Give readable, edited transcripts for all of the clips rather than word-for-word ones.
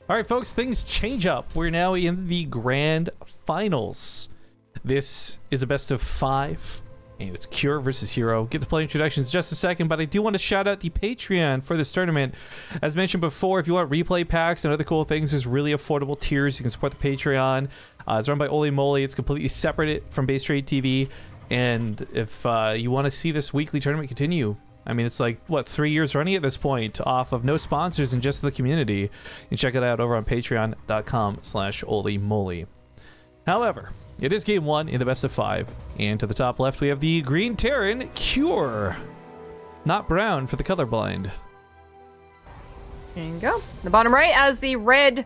All right, folks, things change up. We're now in the grand finals. This is a best of 5, and it's herO versus herO. Get to play introductions in just a second, but I do want to shout out the Patreon for this tournament. As mentioned before, if you want replay packs and other cool things, there's really affordable tiers. You can support the Patreon. It's run by Olimoleague. It's completely separate from BaseTradeTV. And if you want to see this weekly tournament continue, I mean, it's like, what, 3 years running at this point, off of no sponsors and just the community. You can check it out over on patreon.com/Olimoleague. However, it is game 1 in the best of 5. And to the top left, we have the Green Terran herO. Not brown for the colorblind. There you go. The bottom right, as the red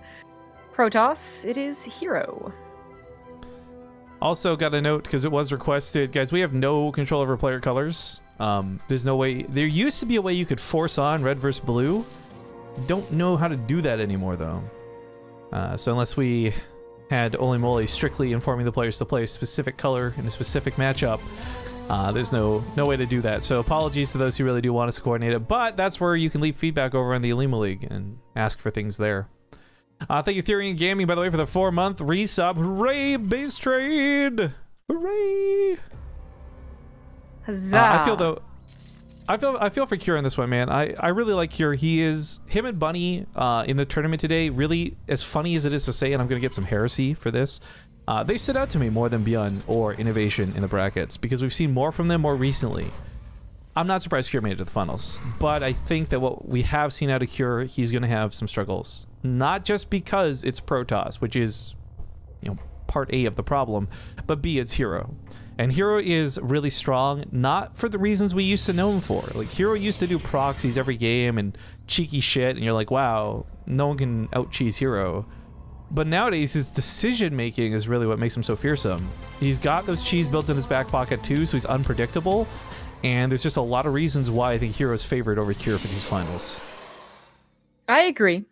Protoss, it is herO. Also got a note, because it was requested, guys, we have no control over player colors. There's no way. There used to be a way you could force on red versus blue. Don't know how to do that anymore, though. So unless we had Olimoleague strictly informing the players to play a specific color in a specific matchup, there's no way to do that. So apologies to those who really do want us to coordinate it, but that's where you can leave feedback over on the Olimoleague and ask for things there. Thank you, Theory and Gaming, by the way, for the 4-month resub. Hooray, base trade! Hooray! Huzzah! I feel for herO in this one, man. I really like herO. Him and Bunny in the tournament today, really, as funny as it is to say, and I'm gonna get some heresy for this, they stood out to me more than Beyond or Innovation in the brackets, because we've seen more from them more recently. I'm not surprised herO made it to the finals, but I think that what we have seen out of herO, he's gonna have some struggles. Not just because it's Protoss, which is, you know, part A of the problem, but B, it's herO. And herO is really strong, not for the reasons we used to know him for. Like, herO used to do proxies every game and cheeky shit, and you're like, wow, no one can out-cheese herO. But nowadays, his decision-making is really what makes him so fearsome. He's got those cheese builds in his back pocket, too, so he's unpredictable. And there's just a lot of reasons why I think herO is favored over herO for these finals. I agree.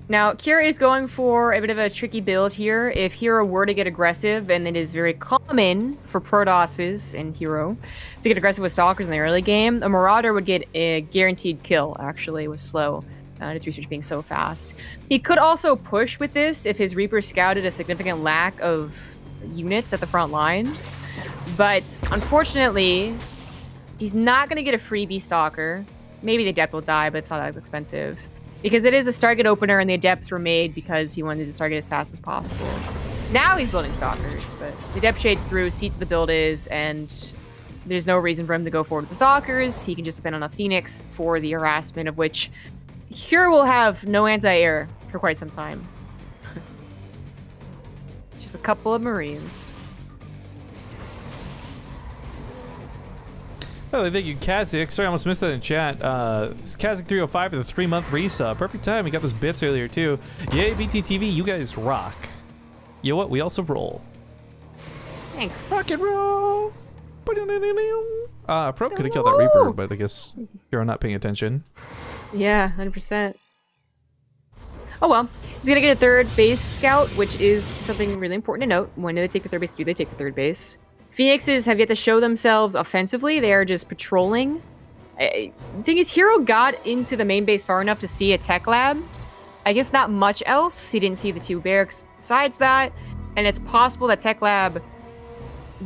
Now, herO is going for a bit of a tricky build here. If herO were to get aggressive, and it is very common for Protosses and herO to get aggressive with Stalkers in the early game, a Marauder would get a guaranteed kill, actually, with slow, and its research being so fast. He could also push with this if his Reaper scouted a significant lack of units at the front lines. But, unfortunately, he's not going to get a freebie Stalker. Maybe the Adept will die, but it's not as expensive. Because it is a Stargate opener, and the Adepts were made because he wanted to Stargate as fast as possible. Now he's building Stalkers, but the Adept shades through, sees what the build is, and there's no reason for him to go forward with the Stalkers. He can just depend on a Phoenix for the harassment, of which herO will have no anti-air for quite some time. Just a couple of Marines. Oh, thank you, Kazik. Sorry, I almost missed that in chat. Kazik305 for the 3-month resub. Perfect time. We got those bits earlier, too. Yay, BTTV, you guys rock. You know what? We also roll. Thanks. Rock and roll. Pro could have killed that Reaper, but I guess you're not paying attention. Yeah, 100%. Oh well. He's going to get a third base scout, which is something really important to note. When do they take the third base? Do they take the third base? Phoenixes have yet to show themselves offensively. They are just patrolling. The thing is, herO got into the main base far enough to see a tech lab. I guess not much else. He didn't see the 2 barracks besides that. And it's possible that tech lab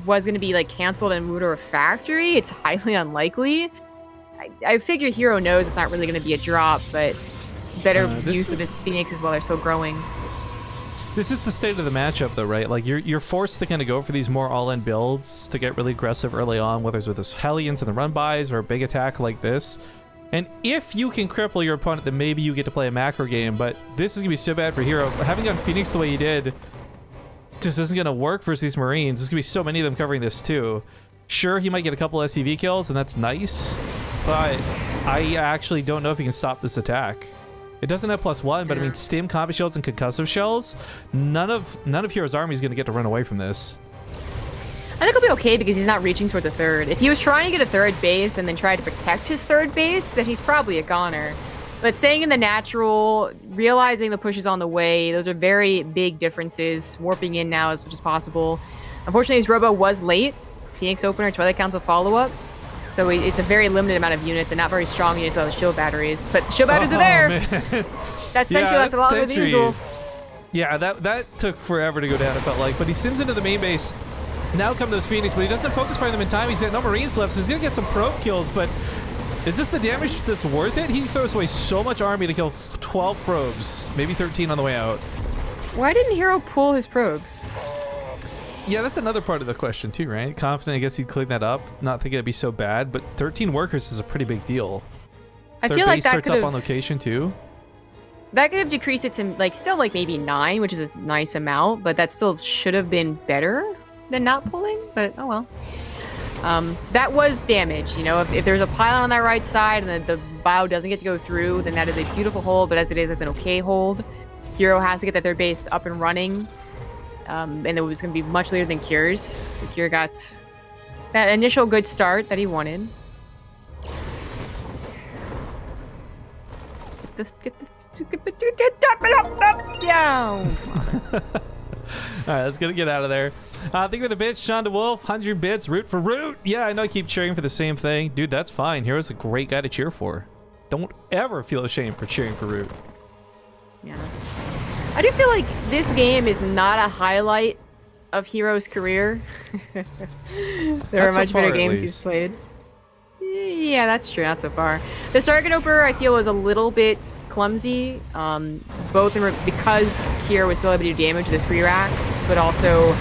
was going to be like canceled and moved to a factory. It's highly unlikely. I figure herO knows it's not really going to be a drop, but better use of his Phoenixes while they're still growing. This is the state of the matchup, though, right? Like, you're forced to kind of go for these more all-in builds to get really aggressive early on, whether it's with those Hellions and the run-bys or a big attack like this. And if you can cripple your opponent, then maybe you get to play a macro game, but this is going to be so bad for herO. Having gone Phoenix the way he did just isn't going to work versus these Marines. There's going to be so many of them covering this, too. Sure, he might get a couple SCV kills, and that's nice, but I actually don't know if he can stop this attack. It doesn't have +1, but I mean, stim, combi shells, and concussive shells. None of herO's army is going to get to run away from this. I think he'll be okay because he's not reaching towards a third. If he was trying to get a third base and then try to protect his third base, then he's probably a goner. But staying in the natural, realizing the push is on the way, those are very big differences. Warping in now as much as possible. Unfortunately, his robo was late. Phoenix opener, Twilight Council follow-up. So it's a very limited amount of units and not very strong units without the shield batteries. But the shield batteries are there. Man. That sentry lasts a lot longer than usual. Yeah, that took forever to go down, it felt like. But he sims into the main base. Now come those Phoenix, but he doesn't focus fire them in time. He's got no Marines left, so he's going to get some probe kills. But is this the damage that's worth it? He throws away so much army to kill 12 probes. Maybe 13 on the way out. Why didn't herO pull his probes? Yeah, that's another part of the question too, right? Confident, I guess he'd clean that up. Not thinking it'd be so bad, but 13 workers is a pretty big deal. I feel like that starts up on location too. That could have decreased it to like still like maybe 9, which is a nice amount, but that still should have been better than not pulling. But oh well. That was damage. You know, if there's a pylon on that right side and the bow doesn't get to go through, then that is a beautiful hold. But as it is, it's an okay hold. herO has to get that third base up and running. And it was going to be much later than Cure's. So Cure got that initial good start that he wanted. Down. All right, let's get out of there. Think of the bits, Sean DeWolf, 100 bits, root for root. Yeah, I know I keep cheering for the same thing. Dude, that's fine. herO's a great guy to cheer for. Don't ever feel ashamed for cheering for root. Yeah. I do feel like this game is not a highlight of herO's career. There are much better games he's played. Yeah, that's true. Not so far. The Stargate Opener, I feel, was a little bit clumsy, both because herO was still able to do damage with the 3 racks, but also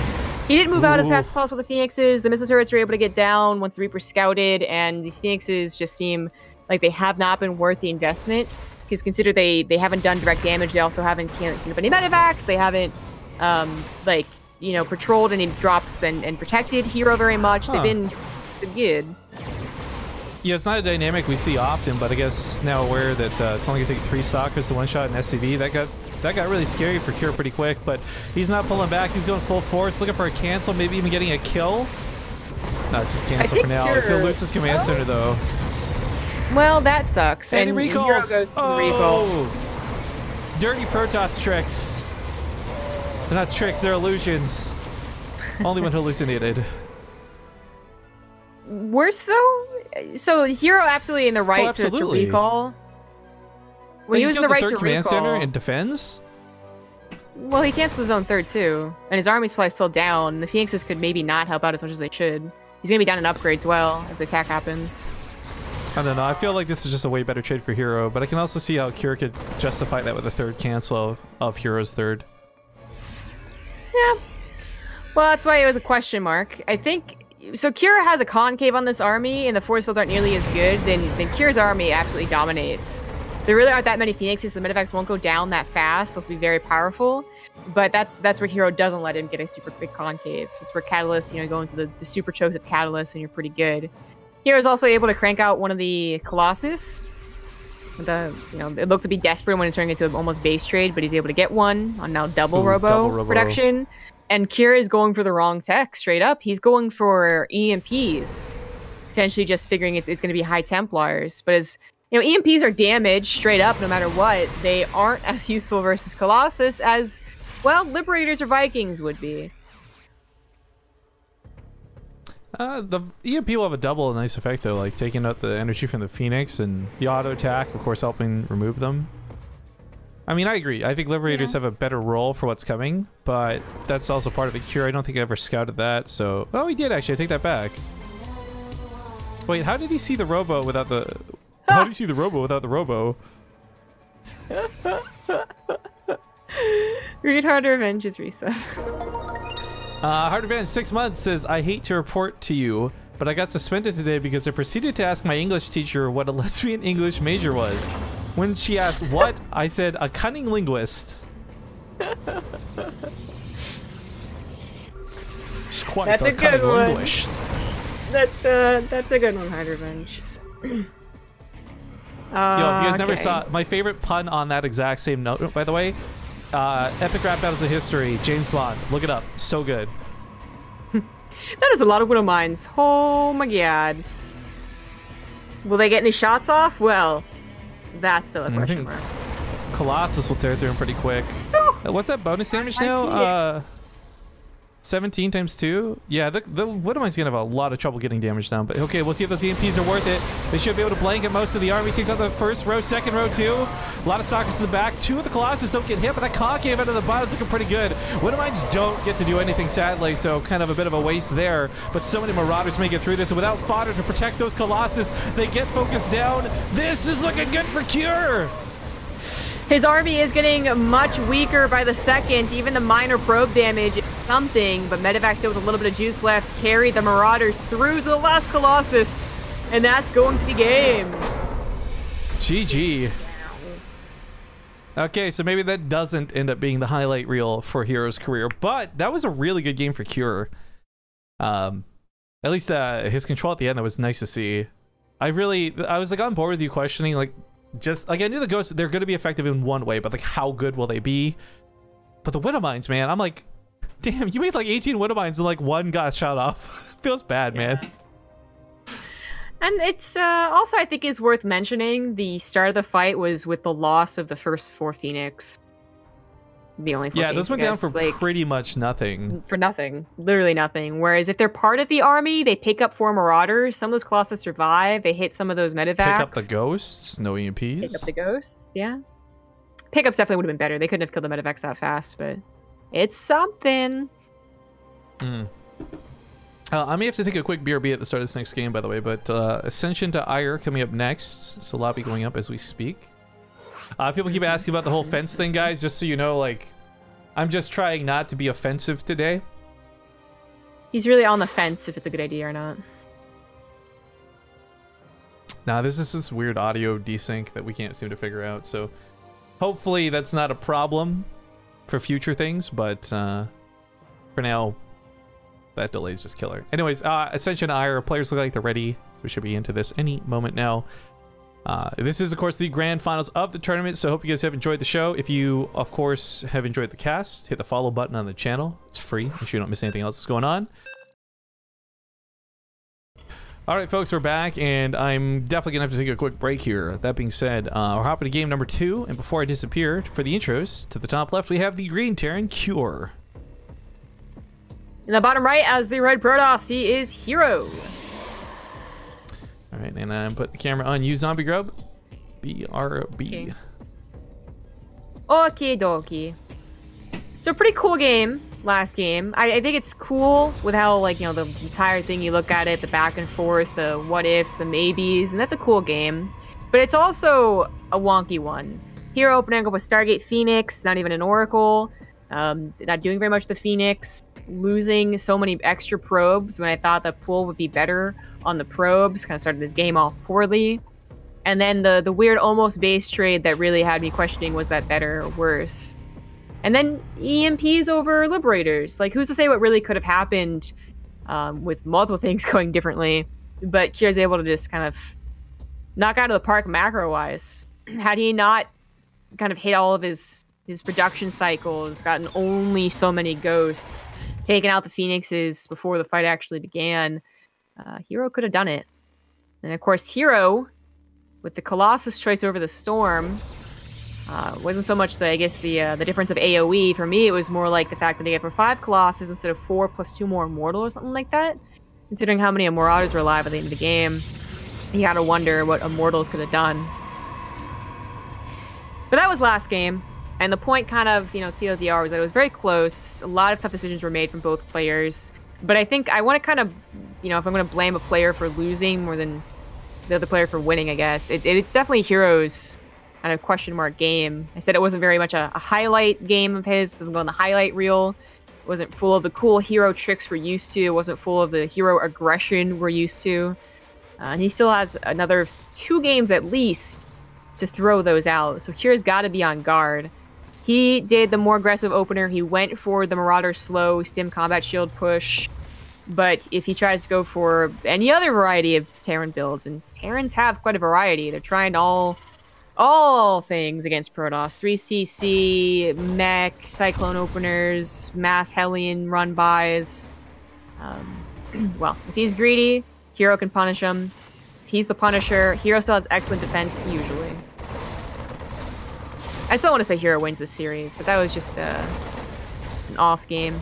he didn't move out as fast as possible with the Phoenixes. The missile turrets were able to get down once the Reaper scouted, and these Phoenixes just seem like they have not been worth the investment. Because consider they haven't done direct damage, they also haven't cleaned up any medevacs, they haven't like, you know, patrolled any drops and protected herO very much. They've been so good. Yeah, it's not a dynamic we see often, but I guess now aware that it's only gonna take 3 stalkers to one-shot an SCV. That got really scary for Cure pretty quick, but he's not pulling back. He's going full force, looking for a cancel, maybe even getting a kill. No, just cancel for now. He's gonna lose his command center though. Well, that sucks. And he recalls. herO goes to the recall. Dirty Protoss tricks. They're not tricks, they're illusions. Only when hallucinated. Worth though? So herO absolutely in the right to recall. Well, he was in the right to recall. Command center and defends? Well, he cancels his own third too. And his army's probably still down. The Phoenixes could maybe not help out as much as they should. He's gonna be down in upgrades as well as the attack happens. I don't know. I feel like this is just a way better trade for herO, but I can also see how Cure could justify that with a third cancel of herO's third. Yeah. Well, that's why it was a question mark. I think so. Cure has a concave on this army, and the force fields aren't nearly as good. Then Cure's army absolutely dominates. There really aren't that many Phoenixes, so the medevacs won't go down that fast. They'll be very powerful. But that's where herO doesn't let him get a super big concave. It's where Catalyst, you know, go into the super chokes of Catalyst, and you're pretty good. herO's also able to crank out one of the Colossus. It looked to be desperate when it turned into an almost base trade, but he's able to get one on now double robo production. And Cure is going for the wrong tech straight up. He's going for EMPs, potentially just figuring it's going to be high Templars. But as you know, EMPs are damage straight up no matter what. They aren't as useful versus Colossus as, well, Liberators or Vikings would be. The EMP will have a double nice effect though, like taking out the energy from the Phoenix and the auto attack, of course, helping remove them. I mean, I agree. I think Liberators have a better role for what's coming, but that's also part of the Cure. I don't think I ever scouted that, so... Oh, he did actually. I take that back. Wait, how did he see the robo without the... How did he see the robo without the robo? Read Hard Revenge is reset. Hard Revenge 6 months says, I hate to report to you, but I got suspended today because I proceeded to ask my English teacher what a lesbian English major was. When she asked what, I said a cunning linguist. She's quite that's a good one. Linguist. That's a good one, Hard Revenge. Yo, if you guys never saw my favorite pun on that exact same note, by the way, Epic Rap Battles of History, James Bond. Look it up. So good. That is a lot of Widow Mines. Oh my god. Will they get any shots off? Well, that's still a question mark. Colossus will tear through him pretty quick. What's that bonus damage now? 17 times 2? Yeah, the Widowmine's gonna have a lot of trouble getting damage down, but okay, we'll see if those EMPs are worth it. They should be able to blanket most of the army. Takes out the first row, second row too. A lot of stalkers to the back. 2 of the Colossus don't get hit, but that concave out of the butt is looking pretty good. Widowmines don't get to do anything, sadly, so kind of a bit of a waste there, but so many Marauders make it through this, and without fodder to protect those Colossus, they get focused down. This is looking good for Cure! His army is getting much weaker by the second. Even the minor probe damage is something, but Medivac still with a little bit of juice left. Carry the Marauders through to the last Colossus, and that's going to be game. GG. Okay, so maybe that doesn't end up being the highlight reel for herO's career, but that was a really good game for Cure. At least his control at the end, that was nice to see. I was like on board with you questioning, like, just like I knew the ghosts, they're going to be effective in one way, but like how good will they be? But the Widowmines, man, I'm like, damn, you made like 18 Widowmines and like one got shot off. Feels bad, man. And it's also, I think, is worth mentioning, the start of the fight was with the loss of the first 4 Phoenix. The only 4 yeah, those went down for like, pretty much nothing. For nothing. Literally nothing. Whereas if they're part of the army, they pick up 4 Marauders. Some of those Colossus survive. They hit some of those Medivacs. Pick up the ghosts. No EMPs. Pick up the ghosts, yeah. Pickups definitely would have been better. They couldn't have killed the Medivacs that fast, but it's something. I may have to take a quick BRB at the start of this next game, by the way, but Ascension to Ire coming up next, so lobby going up as we speak. People keep asking about the whole fence thing, guys, just so you know, like, I'm just trying not to be offensive today. He's really on the fence if it's a good idea or not. Nah, this is this weird audio desync that we can't seem to figure out, so hopefully that's not a problem for future things, but for now, that delay is just killer. Anyways, Ascension Ire, players look like they're ready, so we should be into this any moment now. This is, of course, the grand finals of the tournament, so I hope you guys have enjoyed the show. If you, of course, have enjoyed the cast, hit the follow button on the channel. It's free. Make sure you don't miss anything else that's going on. All right, folks, we're back, and I'm definitely going to have to take a quick break here. That being said, we're hopping to game number 2, and before I disappear, for the intros, to the top left, we have the green Terran Cure. In the bottom right, as the red Protoss, he is herO. All right, and I'm putting the camera on you, Zombie Grub. BRB. Okay, dokie. So pretty cool game, last game. I think it's cool with how, like, you know, the entire thing, you look at it, the back and forth, the what ifs, the maybes, and that's a cool game. But it's also a wonky one. herO opening up with Stargate Phoenix, not even an Oracle. Not doing very much with the Phoenix. Losing so many extra probes when I thought the pool would be better on the probes. Kind of started this game off poorly. And then the weird almost base trade that really had me questioning, was that better or worse? And then EMPs over Liberators. Like, who's to say what really could have happened with multiple things going differently? But Kier's able to just kind of knock out of the park macro-wise. Had he not kind of hit all of his production cycles, gotten only so many ghosts, taken out the Phoenixes before the fight actually began, herO could have done it. And of course, herO, with the Colossus choice over the Storm, wasn't so much the difference of AoE. For me, it was more like the fact that they get for 5 Colossus instead of 4 plus 2 more Immortal or something like that. Considering how many Marauders were alive at the end of the game, you gotta wonder what Immortals could have done. But that was last game. And the point kind of, you know, TLDR was that it was very close. A lot of tough decisions were made from both players. But I think I want to kind of, you know, if I'm going to blame a player for losing more than the other player for winning, I guess, it's definitely herO's kind of question mark game. I said it wasn't very much a highlight game of his. It doesn't go in the highlight reel. It wasn't full of the cool herO tricks we're used to. It wasn't full of the herO aggression we're used to. And he still has another 2 games at least to throw those out. So Kier's got to be on guard. He did the more aggressive opener. He went for the Marauder slow stim combat shield push. But if he tries to go for any other variety of Terran builds, and Terrans have quite a variety, they're trying all things against Protoss. 3CC, mech, Cyclone openers, mass Hellion run-bys. Well, if he's greedy, herO can punish him. If he's the Punisher, herO still has excellent defense, usually. I still want to say herO wins this series, but that was just an off game.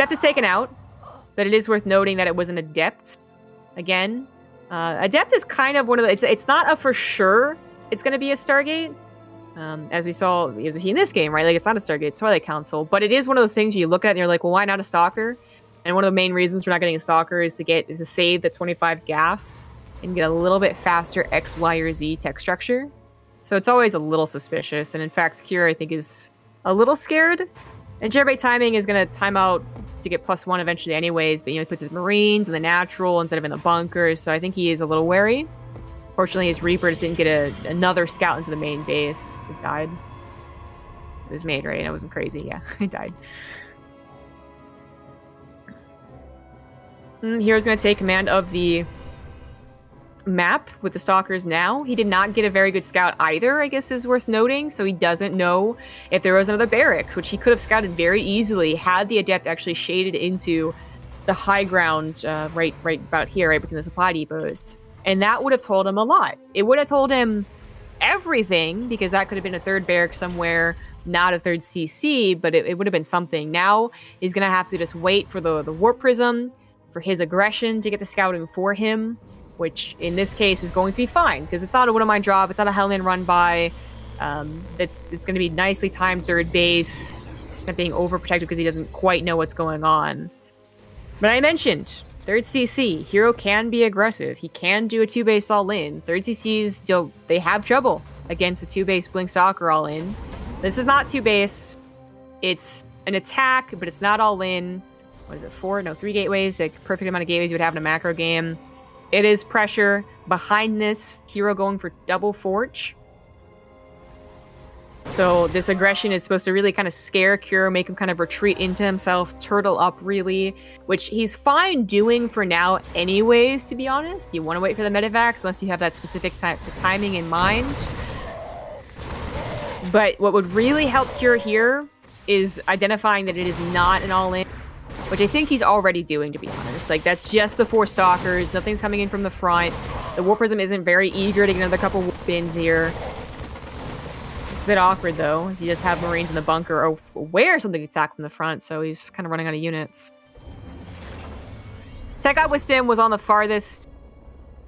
Adept is taken out, but it is worth noting that it was an Adept. Again, Adept is kind of one of the... It's not a for sure it's going to be a Stargate. As we saw in this game, right? Like, it's not a Stargate, it's Twilight Council, but it is one of those things where you look at it and you're like, well, why not a Stalker? And one of the main reasons for not getting a Stalker is to save the 25 gas and get a little bit faster X, Y, or Z tech structure. So it's always a little suspicious. And in fact, Kira, I think, is a little scared. And Jailbreak timing is going to time out to get +1 eventually anyways, but, you know, he puts his Marines in the natural instead of in the bunkers, so I think he is a little wary. Fortunately, his Reaper just didn't get another scout into the main base. It died. It was made, right? I wasn't crazy. Yeah, it died. Hero's going to take command of the map with the Stalkers now. He did not get a very good scout either, I guess is worth noting, so he doesn't know if there was another barracks, which he could have scouted very easily had the Adept actually shaded into the high ground right about here, right between the supply depots. And that would have told him a lot. It would have told him everything, because that could have been a third barrack somewhere, not a third CC, but it would have been something. Now he's going to have to just wait for the Warp Prism, for his aggression to get the scouting for him, which in this case is going to be fine, because it's not a one-of-mine drop, it's not a Hellman run by. It's going to be nicely timed third base. It's not being overprotected because he doesn't quite know what's going on. But I mentioned... Third CC, Hero can be aggressive. He can do a 2-base all-in. Third CCs, they have trouble against a 2-base Blink Stalker all-in. This is not 2-base. It's an attack, but it's not all-in. What is it, 4? No, 3 gateways. Like, perfect amount of gateways you would have in a macro game. It is pressure. Behind this, Hero going for double Forge. So this aggression is supposed to really kind of scare Cure, make him kind of retreat into himself, turtle up really, which he's fine doing for now anyways, to be honest. You want to wait for the medevacs unless you have that specific timing in mind. But what would really help Cure here is identifying that it is not an all-in, which I think he's already doing, to be honest. Like, that's just the 4 Stalkers, nothing's coming in from the front. The Warp Prism isn't very eager to get another couple warp bins here. It's a bit awkward, though, as he does have Marines in the bunker or aware something attack from the front, so he's kind of running out of units. Tech Out with Sim was on the farthest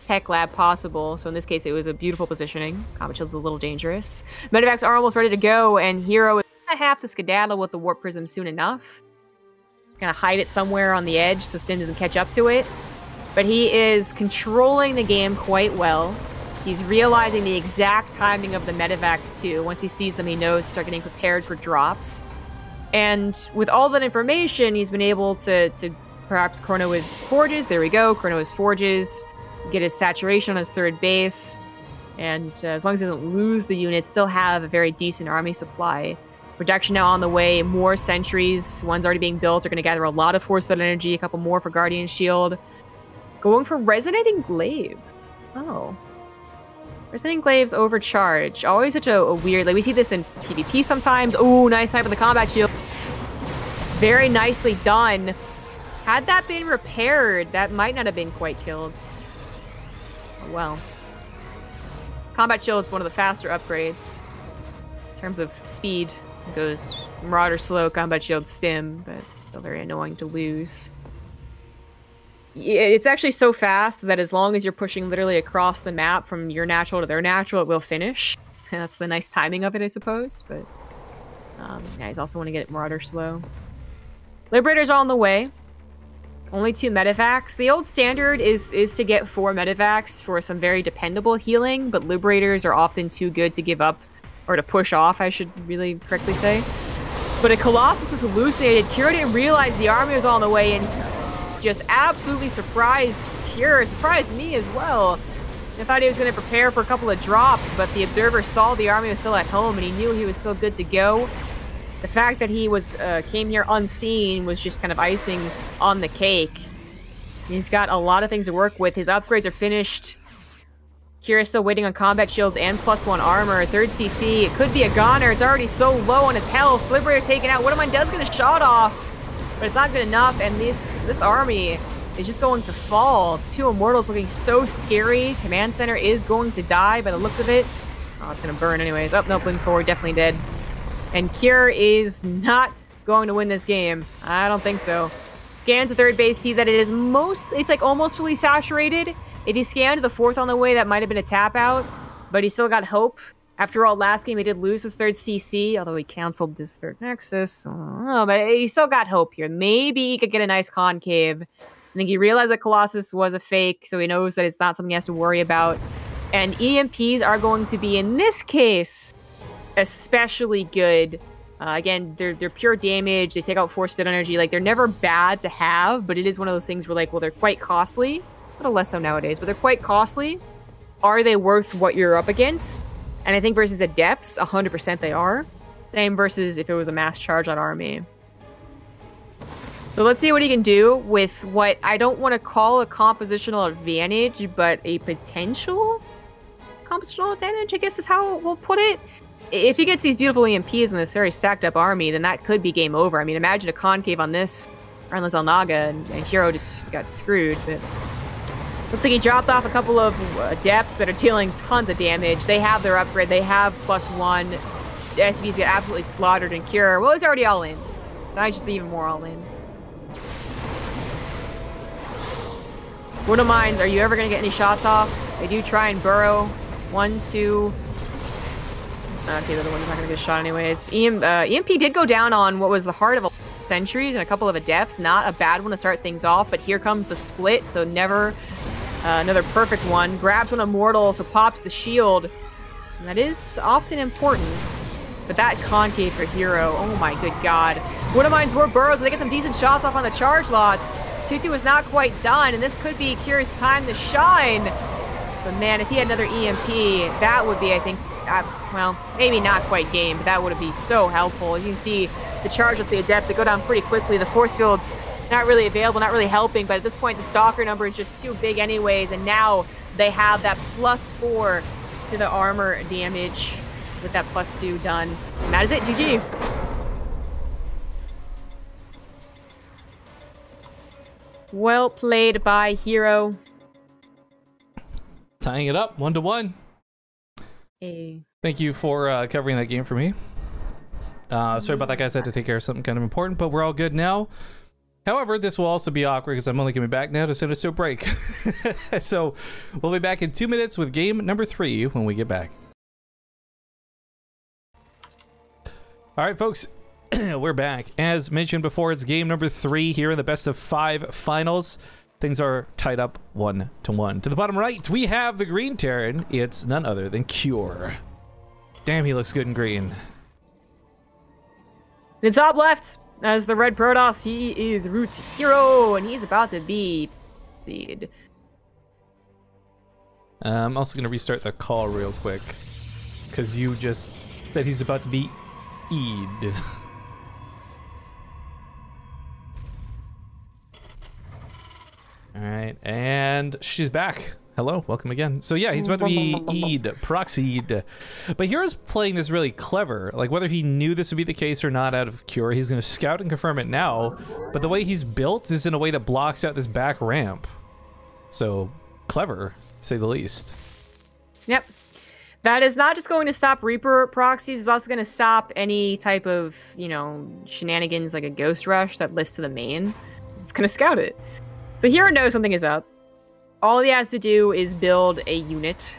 tech lab possible, so in this case it was a beautiful positioning. Combat Shield's a little dangerous. Medevacs are almost ready to go, and Hero is going to have to skedaddle with the Warp Prism soon enough. Gonna hide it somewhere on the edge so Sim doesn't catch up to it. But he is controlling the game quite well. He's realizing the exact timing of the medevacs too. Once he sees them, he knows to start getting prepared for drops. And with all that information, he's been able to perhaps chrono his forges. There we go, chrono his forges. Get his saturation on his third base. And as long as he doesn't lose the unit, still have a very decent army supply. Production now on the way, more sentries. One's already being built, are going to gather a lot of force field energy, a couple more for Guardian Shield. Going for Resonating Glaives. Oh. Resonating Glaives overcharge. Always such a weird... Like, we see this in PvP sometimes. Oh, nice snipe on the Combat Shield. Very nicely done. Had that been repaired, that might not have been quite killed. Oh, well. Combat Shield's one of the faster upgrades. In terms of speed, it goes Marauder slow, Combat Shield stim, but still very annoying to lose. It's actually so fast that as long as you're pushing literally across the map from your natural to their natural, it will finish. And that's the nice timing of it, I suppose. But yeah, he's also want to get it Marauder slow. Liberators are on the way. Only 2 medevacs. The old standard is to get 4 medevacs for some very dependable healing, but Liberators are often too good to give up, or to push off, I should really correctly say. But a Colossus was hallucinated. Kira didn't realize the army was on the way, and just absolutely surprised Kira, surprised me as well. I thought he was going to prepare for a couple of drops, but the Observer saw the army was still at home, and he knew he was still good to go. The fact that he came here unseen was just kind of icing on the cake. He's got a lot of things to work with. His upgrades are finished. Kira's still waiting on Combat Shields and +1 armor. 3rd CC, it could be a goner. It's already so low on its health. Liberator taken out. What am I does get a shot off? But it's not good enough, and this army is just going to fall. 2 Immortals looking so scary. Command Center is going to die by the looks of it. Oh, it's going to burn anyways. Oh, no, Blink Forward, definitely dead. And Kira is not going to win this game. I don't think so. Scan to third base, see that it is it's like almost fully saturated. If he scanned to the fourth on the way, that might have been a tap out, but he still got hope. After all, last game he did lose his third CC, although he canceled his third Nexus. So I don't know, but he still got hope here. Maybe he could get a nice concave. I think he realized that Colossus was a fake, so he knows that it's not something he has to worry about. And EMPs are going to be, in this case, especially good. Again, they're pure damage. They take out force field energy. Like, they're never bad to have, but it is one of those things where, like, well, they're quite costly. A little less so nowadays, but they're quite costly. Are they worth what you're up against? And I think versus Adepts, 100% they are. Same versus if it was a mass charge on army. So let's see what he can do with what I don't want to call a compositional advantage, but a potential compositional advantage, I guess is how we'll put it. If he gets these beautiful EMPs in this very stacked up army, then that could be game over. I mean, imagine a concave on this, or unless Elnaga and herO just got screwed. But looks like he dropped off a couple of Adepts that are dealing tons of damage. They have their upgrade. They have +1. The SCVs get absolutely slaughtered and Cure. Well, he's already all in. So I just even more all in. Widow Mines, are you ever going to get any shots off? They do try and burrow. 1, 2. Okay, the other one's not going to get shot anyways. EMP did go down on what was the heart of a Sentries and a couple of Adepts. Not a bad one to start things off, but here comes the split, so never another perfect one. Grabs one Immortal, so pops the shield. And that is often important. But that concave for herO, oh my good god. Widow Mines were burrows, so they get some decent shots off on the charge lots. 2-2 is not quite done, and this could be Cure's time to shine. But man, if he had another EMP, that would be, I think, well, maybe not quite game, but that would be so helpful. You can see the charge with the Adept, they go down pretty quickly. The force field's not really available, not really helping, but at this point, the Stalker number is just too big anyways, and now they have that +4 to the armor damage with that +2 done. And that is it, GG. Well played by herO. Tying it up 1-1. Hey. Thank you for covering that game for me. Sorry about that, guys. I had to take care of something kind of important, but we're all good now. However, this will also be awkward because I'm only coming back now to send us to a break. So we'll be back in 2 minutes with game number 3 when we get back. All right, folks. We're back. As mentioned before, it's game number 3 here in the best of 5 finals. Things are tied up 1-1. To the bottom right, we have the green Terran. It's none other than Cure. Damn, he looks good in green. The top left, as the red Protoss, he is root herO, and he's about to be seed. I'm also going to restart the call real quick, because you just said he's about to be E'd. All right, and she's back. Hello, welcome again. So yeah, he's about to be E'd, proxied. But hero's playing this really clever. Like, whether he knew this would be the case or not out of Cure, he's going to scout and confirm it now. But the way he's built is in a way that blocks out this back ramp. So clever, to say the least. Yep. That is not just going to stop Reaper proxies, it's also going to stop any type of, you know, shenanigans like a Ghost Rush that lifts to the main. It's going to scout it. So herO knows something is up. All he has to do is build a unit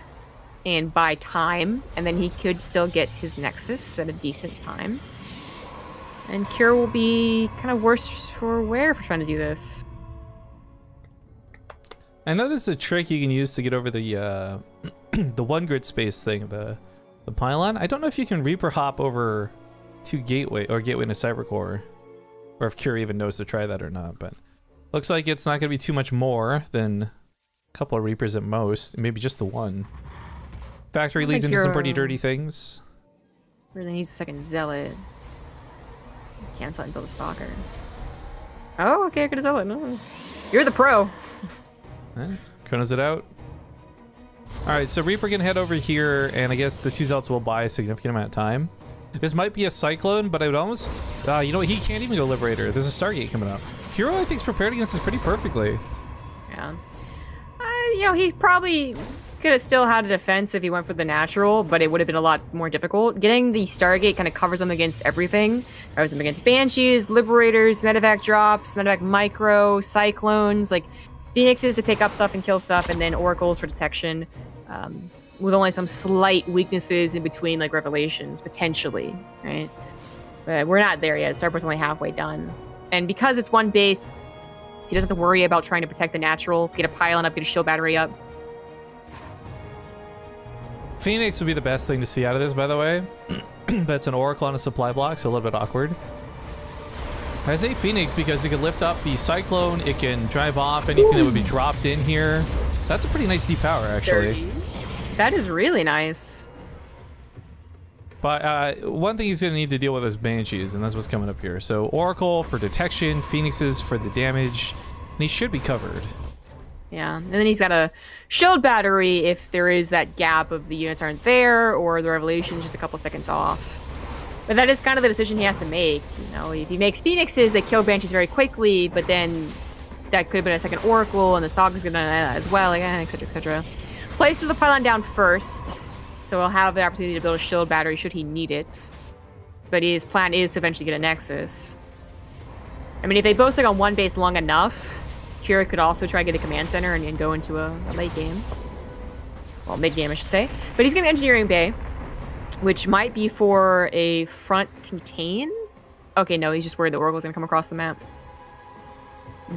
and buy time, and then he could still get his Nexus at a decent time. And Cure will be kind of worse for wear for trying to do this. I know this is a trick you can use to get over the the one grid space thing, the pylon. I don't know if you can Reaper hop over to Gateway or Gateway into Cybercore, or if Cure even knows to try that or not. But looks like it's not going to be too much more than a couple of Reapers at most, maybe just the one. Factory leads into some pretty dirty things. Really needs a second Zealot. Cancel and build a Stalker. Oh, okay, I could have Zealot. No, you're the pro. Chronos it out. Alright, so Reaper can head over here, and I guess the 2 Zealots will buy a significant amount of time. This might be a Cyclone, but I would almost... you know what? He can't even go Liberator. There's a Stargate coming up. herO, I think, is prepared against this pretty perfectly. Yeah. You know, he probably could have still had a defense if he went for the natural, but it would have been a lot more difficult. Getting the Stargate kind of covers him against everything. Covers him against Banshees, Liberators, Medevac drops, Medevac micro, Cyclones, like Phoenixes to pick up stuff and kill stuff, and then Oracles for detection. With only some slight weaknesses in between, like Revelations, potentially, right? But we're not there yet. Starport's only halfway done. And because it's one base, he doesn't have to worry about trying to protect the natural, get a pylon up, get a shield battery up. Phoenix would be the best thing to see out of this, by the way. But it's an Oracle on a supply block, so a little bit awkward. I say Phoenix because it can lift up the Cyclone, it can drive off anything that would be dropped in here. That's a pretty nice deep power, actually. 30. That is really nice. But one thing he's going to need to deal with is Banshees, and that's what's coming up here. So Oracle for detection, Phoenixes for the damage, and he should be covered. Yeah, and then he's got a shield battery if there is that gap of the units aren't there, or the Revelation's just a couple seconds off. But that is kind of the decision he has to make. You know, if he makes Phoenixes, they kill Banshees very quickly, but then that could have been a second Oracle, and the Saga's going to as well, again, etc., etc. Places the pylon down first, so he'll have the opportunity to build a shield battery should he need it. But his plan is to eventually get a Nexus. I mean, if they both stick on one base long enough, Kira could also try to get a command center and go into a late game. Well, mid-game, I should say. But he's getting Engineering Bay, which might be for a front contain? Okay, no, he's just worried the Oracle's going to come across the map.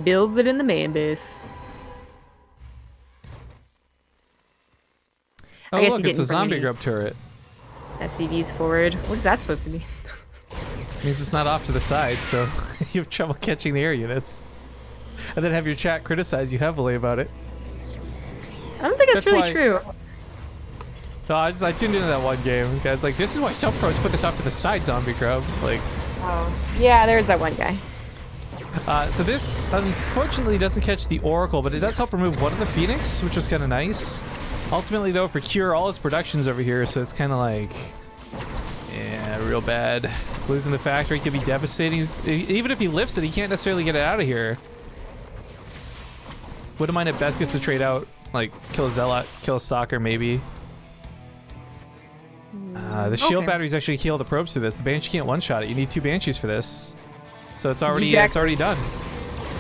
Builds it in the main base. Oh, look, it's a zombie grub turret. SCV's forward. What is that supposed to be? Means it's not off to the side, so you have trouble catching the air units. And then have your chat criticize you heavily about it. I don't think that's really true. No, I tuned into that one game. Guys, like, this is why some pros put this off to the side, zombie grub. Like, oh, yeah, there's that one guy. So this, unfortunately, doesn't catch the Oracle, but it does help remove one of the Phoenix, which was kind of nice. Ultimately, though, for Cure, all his production's over here, so it's kind of like, yeah, real bad. Losing the factory could be devastating. Even if he lifts it, he can't necessarily get it out of here. Wouldn't mind if Best gets to trade out, like, kill a Zealot, kill a Stalker, maybe. The shield batteries actually heal the probes through this. The Banshee can't one-shot it. You need 2 Banshees for this. So it's already it's already done.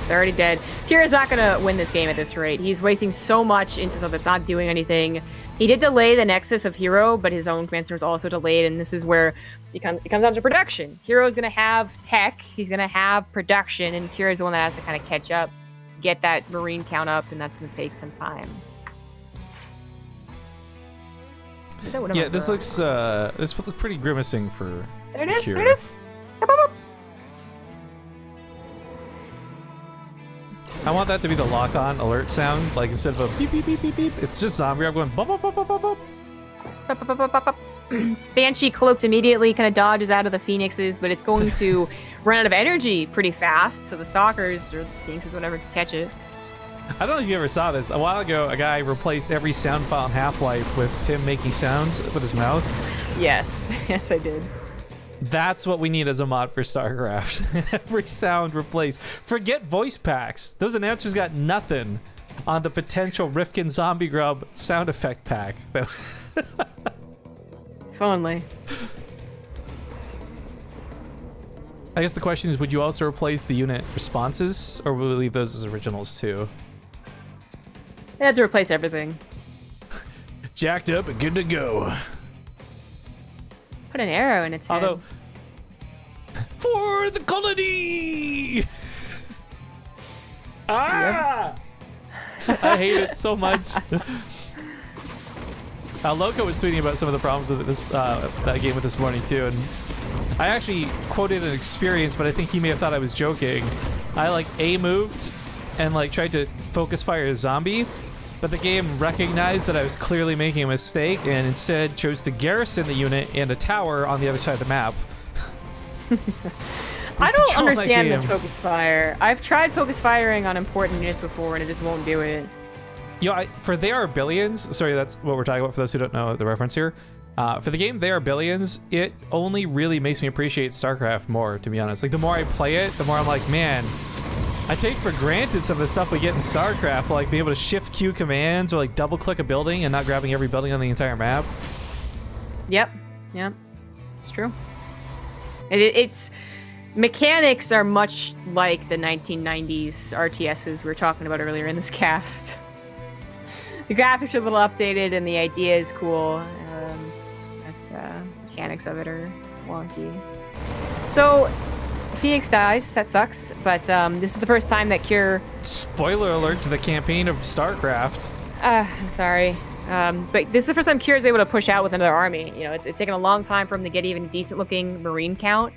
They're already dead. Kira's not gonna win this game at this rate. He's wasting so much into stuff that's not doing anything. He did delay the Nexus of herO, but his own command center was also delayed, and this is where it comes down to production. herO's gonna have tech, he's gonna have production, and Kira's the one that has to kind of catch up, get that Marine count up, and that's gonna take some time. Yeah, this looks pretty grimacing for There it is, Kira. there it is. Up, up, up. I want that to be the lock-on alert sound, like instead of a beep beep beep beep beep, it's just zombie grub going bop bop bop bop bop bop. Bop, bop, bop, bop, bop. Banshee cloaks immediately, kind of dodges out of the Phoenixes, but it's going to run out of energy pretty fast, so the Stalkers or Phoenixes, whatever, can catch it. I don't know if you ever saw this. A while ago, a guy replaced every sound file in Half-Life with him making sounds with his mouth. Yes, yes, I did. That's what we need as a mod for StarCraft. Every sound replaced. Forget voice packs. Those announcers got nothing on the potential Rifkin Zombie Grub sound effect pack. If only. I guess the question is, would you also replace the unit responses, or will we leave those as originals too? They had to replace everything. Jacked up and good to go. Put an arrow in its head. Although, for the colony! Ah! Yep. I hate it so much. Loco was tweeting about some of the problems with this that game with this morning too, and I actually quoted an experience, but I think he may have thought I was joking. I like A-moved and like tried to focus fire a zombie, but the game recognized that I was clearly making a mistake and instead chose to garrison the unit and a tower on the other side of the map. I don't understand the focus fire. I've tried focus firing on important units before and it just won't do it. You know, for They Are Billions, sorry, that's what we're talking about for those who don't know the reference here. For the game They Are Billions, it only really makes me appreciate StarCraft more, to be honest. Like, the more I play it, the more I'm like, man, I take for granted some of the stuff we get in StarCraft, like being able to shift Q commands or like double click a building and not grabbing every building on the entire map. Yep. Yep. It's true. It's mechanics are much like the 1990s RTSs we were talking about earlier in this cast. The graphics are a little updated and the idea is cool. Mechanics of it are wonky. So, Phoenix dies. That sucks. But this is the first time that Cure... Spoiler alert to the campaign of StarCraft. I'm sorry. But this is the first time Cure is able to push out with another army. You know, it's taken a long time for him to get even a decent-looking Marine count.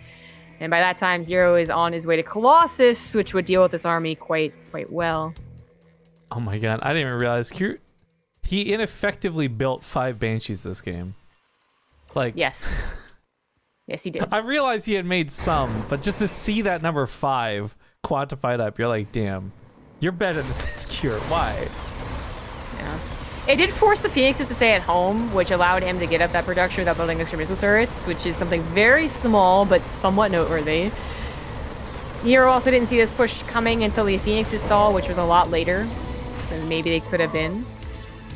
And by that time, herO is on his way to Colossus, which would deal with this army quite well. Oh my god, I didn't even realize Cure... He ineffectively built 5 Banshees this game. Like... Yes. Yes, he did. I realized he had made some, but just to see that number 5 quantified up, you're like, damn, you're better than this, Cure. Why? Yeah. It did force the Phoenixes to stay at home, which allowed him to get up that production without building extra missile turrets, which is something very small, but somewhat noteworthy. herO also didn't see this push coming until the Phoenixes saw, which was a lot later than maybe they could have been.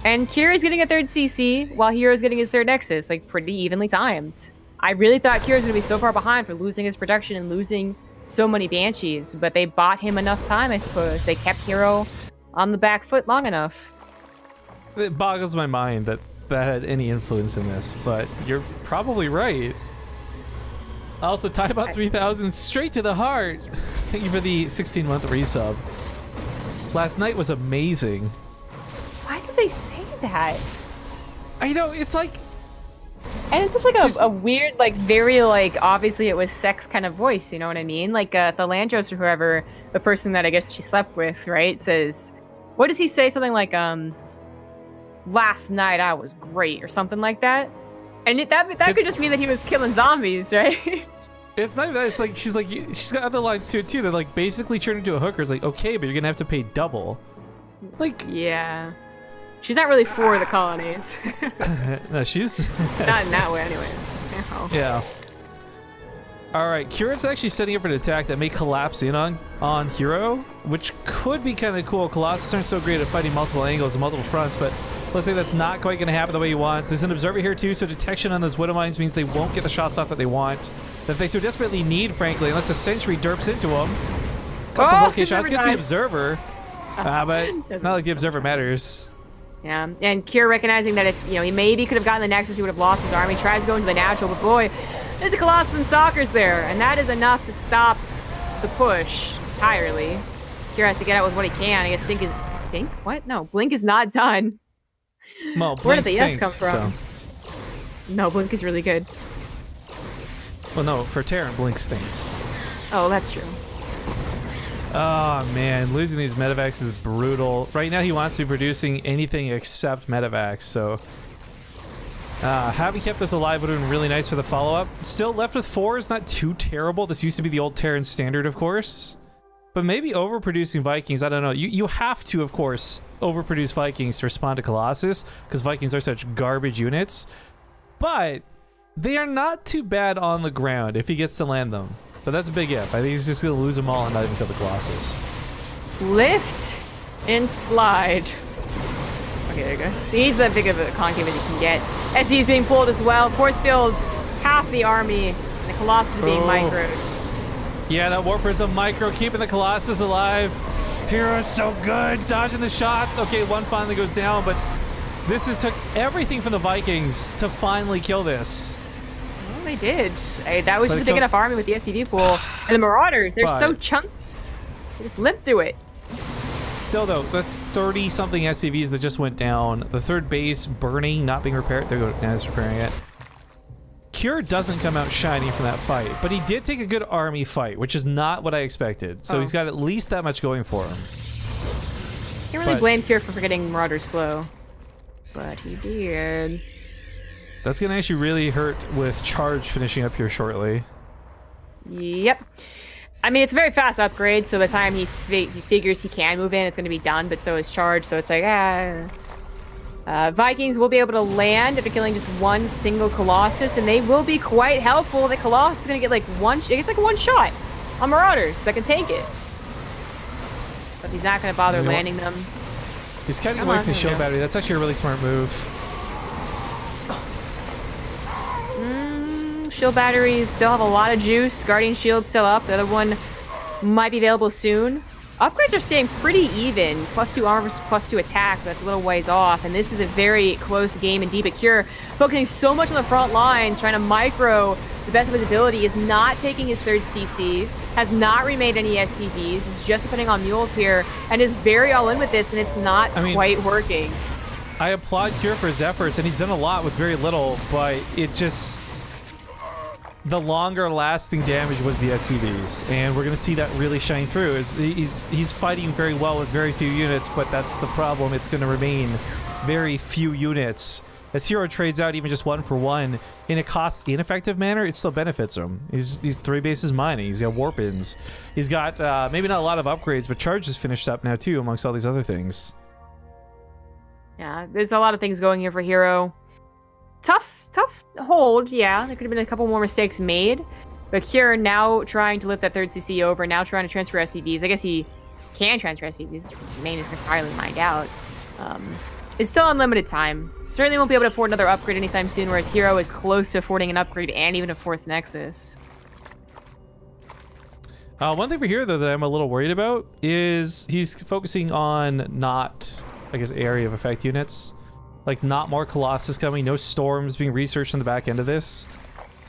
And Cure is getting a 3rd CC, while herO is getting his 3rd Nexus, like pretty evenly timed. I really thought Cure was going to be so far behind for losing his production and losing so many Banshees, but they bought him enough time, I suppose. They kept herO on the back foot long enough. It boggles my mind that that had any influence in this, but you're probably right. Also, Tidebot 3000 straight to the heart. Thank you for the 16-month resub. Last night was amazing. Why do they say that? I know, it's like... And it's such like a weird, like very like obviously it was sex kind of voice, you know what I mean? Like Thalandros or whoever, the person that I guess she slept with, right, says, what does he say? Something like, last night I was great or something like that. And that could just mean that he was killing zombies, right? It's not even that, it's like she's got other lines to it too that like basically turn into a hooker. It's like, okay, but you're gonna have to pay double. Like, yeah. She's not really for the colonies. No, she's not in that way anyways. No. Yeah. Alright, Cure's actually setting up an attack that may collapse in on herO, which could be kind of cool. Colossus aren't so great at fighting multiple angles and multiple fronts, but looks like that's not quite going to happen the way he wants. There's an observer here too, so detection on those Widow Mines means they won't get the shots off that they want, that they so desperately need, frankly, unless a sentry derps into them. Couple bokeh shots gets the observer, but it's not like the observer matters. Yeah, and Cure recognizing that if, you know, he maybe could have gotten the Nexus, he would have lost his army. Tries to go into the natural, but boy, there's a Colossus and Stalkers there, and that is enough to stop the push entirely. Cure has to get out with what he can. I guess Stink? What? No, Blink is not done. Well, where did the stinks, yes come from? So. No, Blink is really good. Well, no, for Terran, Blink stinks. Oh, that's true. Oh man, losing these medevacs is brutal. Right now he wants to be producing anything except medevacs, so... having kept this alive would have been really nice for the follow-up. Still left with 4 is not too terrible. This used to be the old Terran standard, of course. But maybe overproducing Vikings, I don't know. You have to, of course, overproduce Vikings to respond to Colossus, because Vikings are such garbage units. But they are not too bad on the ground if he gets to land them. But that's a big if. I think he's just going to lose them all and not even kill the Colossus. Lift and slide. Okay, there you go. He's that big of a concave as he can get. As he's being pulled as well. Force fields half the army, and the Colossus being microed. Yeah, that War Prism micro keeping the Colossus alive. hero's so good, dodging the shots. Okay, one finally goes down, but this has took everything from the Vikings to finally kill this. Well, they did. That was just a big enough army with the SCV pool. And the Marauders, they're so chunky. They just limped through it. Still, though, that's 30-something SCVs that just went down. The third base burning, not being repaired. There you go, Naz repairing it. Cure doesn't come out shiny from that fight, but he did take a good army fight, which is not what I expected. So he's got at least that much going for him. Can't really blame Cure for getting Marauders slow, but he did. That's going to actually really hurt with Charge finishing up here shortly. Yep. I mean, it's a very fast upgrade, so by the time he figures he can move in, it's going to be done, but so is Charge, so it's like, Vikings will be able to land after killing just one single Colossus, and they will be quite helpful. The Colossus is going to get like one shot on Marauders that can take it. but he's not going to bother landing them. He's cutting away from the shield battery. That's actually a really smart move. Shield batteries still have a lot of juice. Guardian Shield's still up. The other one might be available soon. Upgrades are staying pretty even. +2 armor, +2 attack. That's a little ways off. And this is a very close game indeed. But Cure focusing so much on the front line, trying to micro the best of his ability, is not taking his 3rd CC, has not remade any SCVs, is just depending on mules here, and is very all in with this, and it's not quite working. I applaud Cure for his efforts, and he's done a lot with very little, but it just... The longer lasting damage was the SCVs, and we're going to see that really shine through. He's fighting very well with very few units, but that's the problem. It's going to remain very few units. As herO trades out even just 1 for 1 in a cost ineffective manner, it still benefits him. He's 3 bases mining. He's got warp-ins. He's got maybe not a lot of upgrades, but charge is finished up now too, amongst all these other things. Yeah, there's a lot of things going here for herO. Tough hold, yeah. There could have been a couple more mistakes made. But Cure now trying to lift that 3rd CC over, now trying to transfer SCVs. I guess he can transfer SCVs. Main is entirely mined out. It's still unlimited time. Certainly won't be able to afford another upgrade anytime soon, whereas herO is close to affording an upgrade and even a 4th Nexus. One thing for herO, though, that I'm a little worried about is he's focusing on not, I guess, area of effect units. Like, not more Colossus coming, no storms being researched on the back end of this.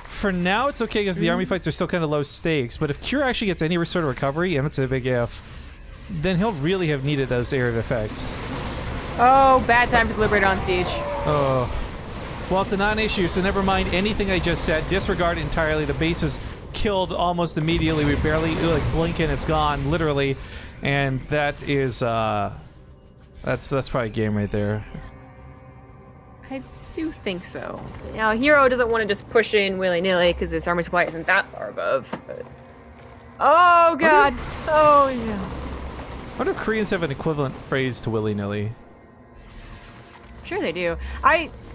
For now, it's okay because the army fights are still kind of low stakes, but if Cure actually gets any sort of recovery, and it's a big if, then he'll really have needed those area of effects. Oh, bad time for the Liberator on siege. Oh. Well, it's a non-issue, so never mind anything I just said. Disregard entirely. The base is killed almost immediately. We barely, like, blink and it's gone, literally. And that is, that's probably a game right there. I do think so. Now, herO doesn't want to just push in willy-nilly because his army supply isn't that far above. But... Oh, God. Oh, yeah. I wonder if Koreans have an equivalent phrase to willy-nilly. Sure they do.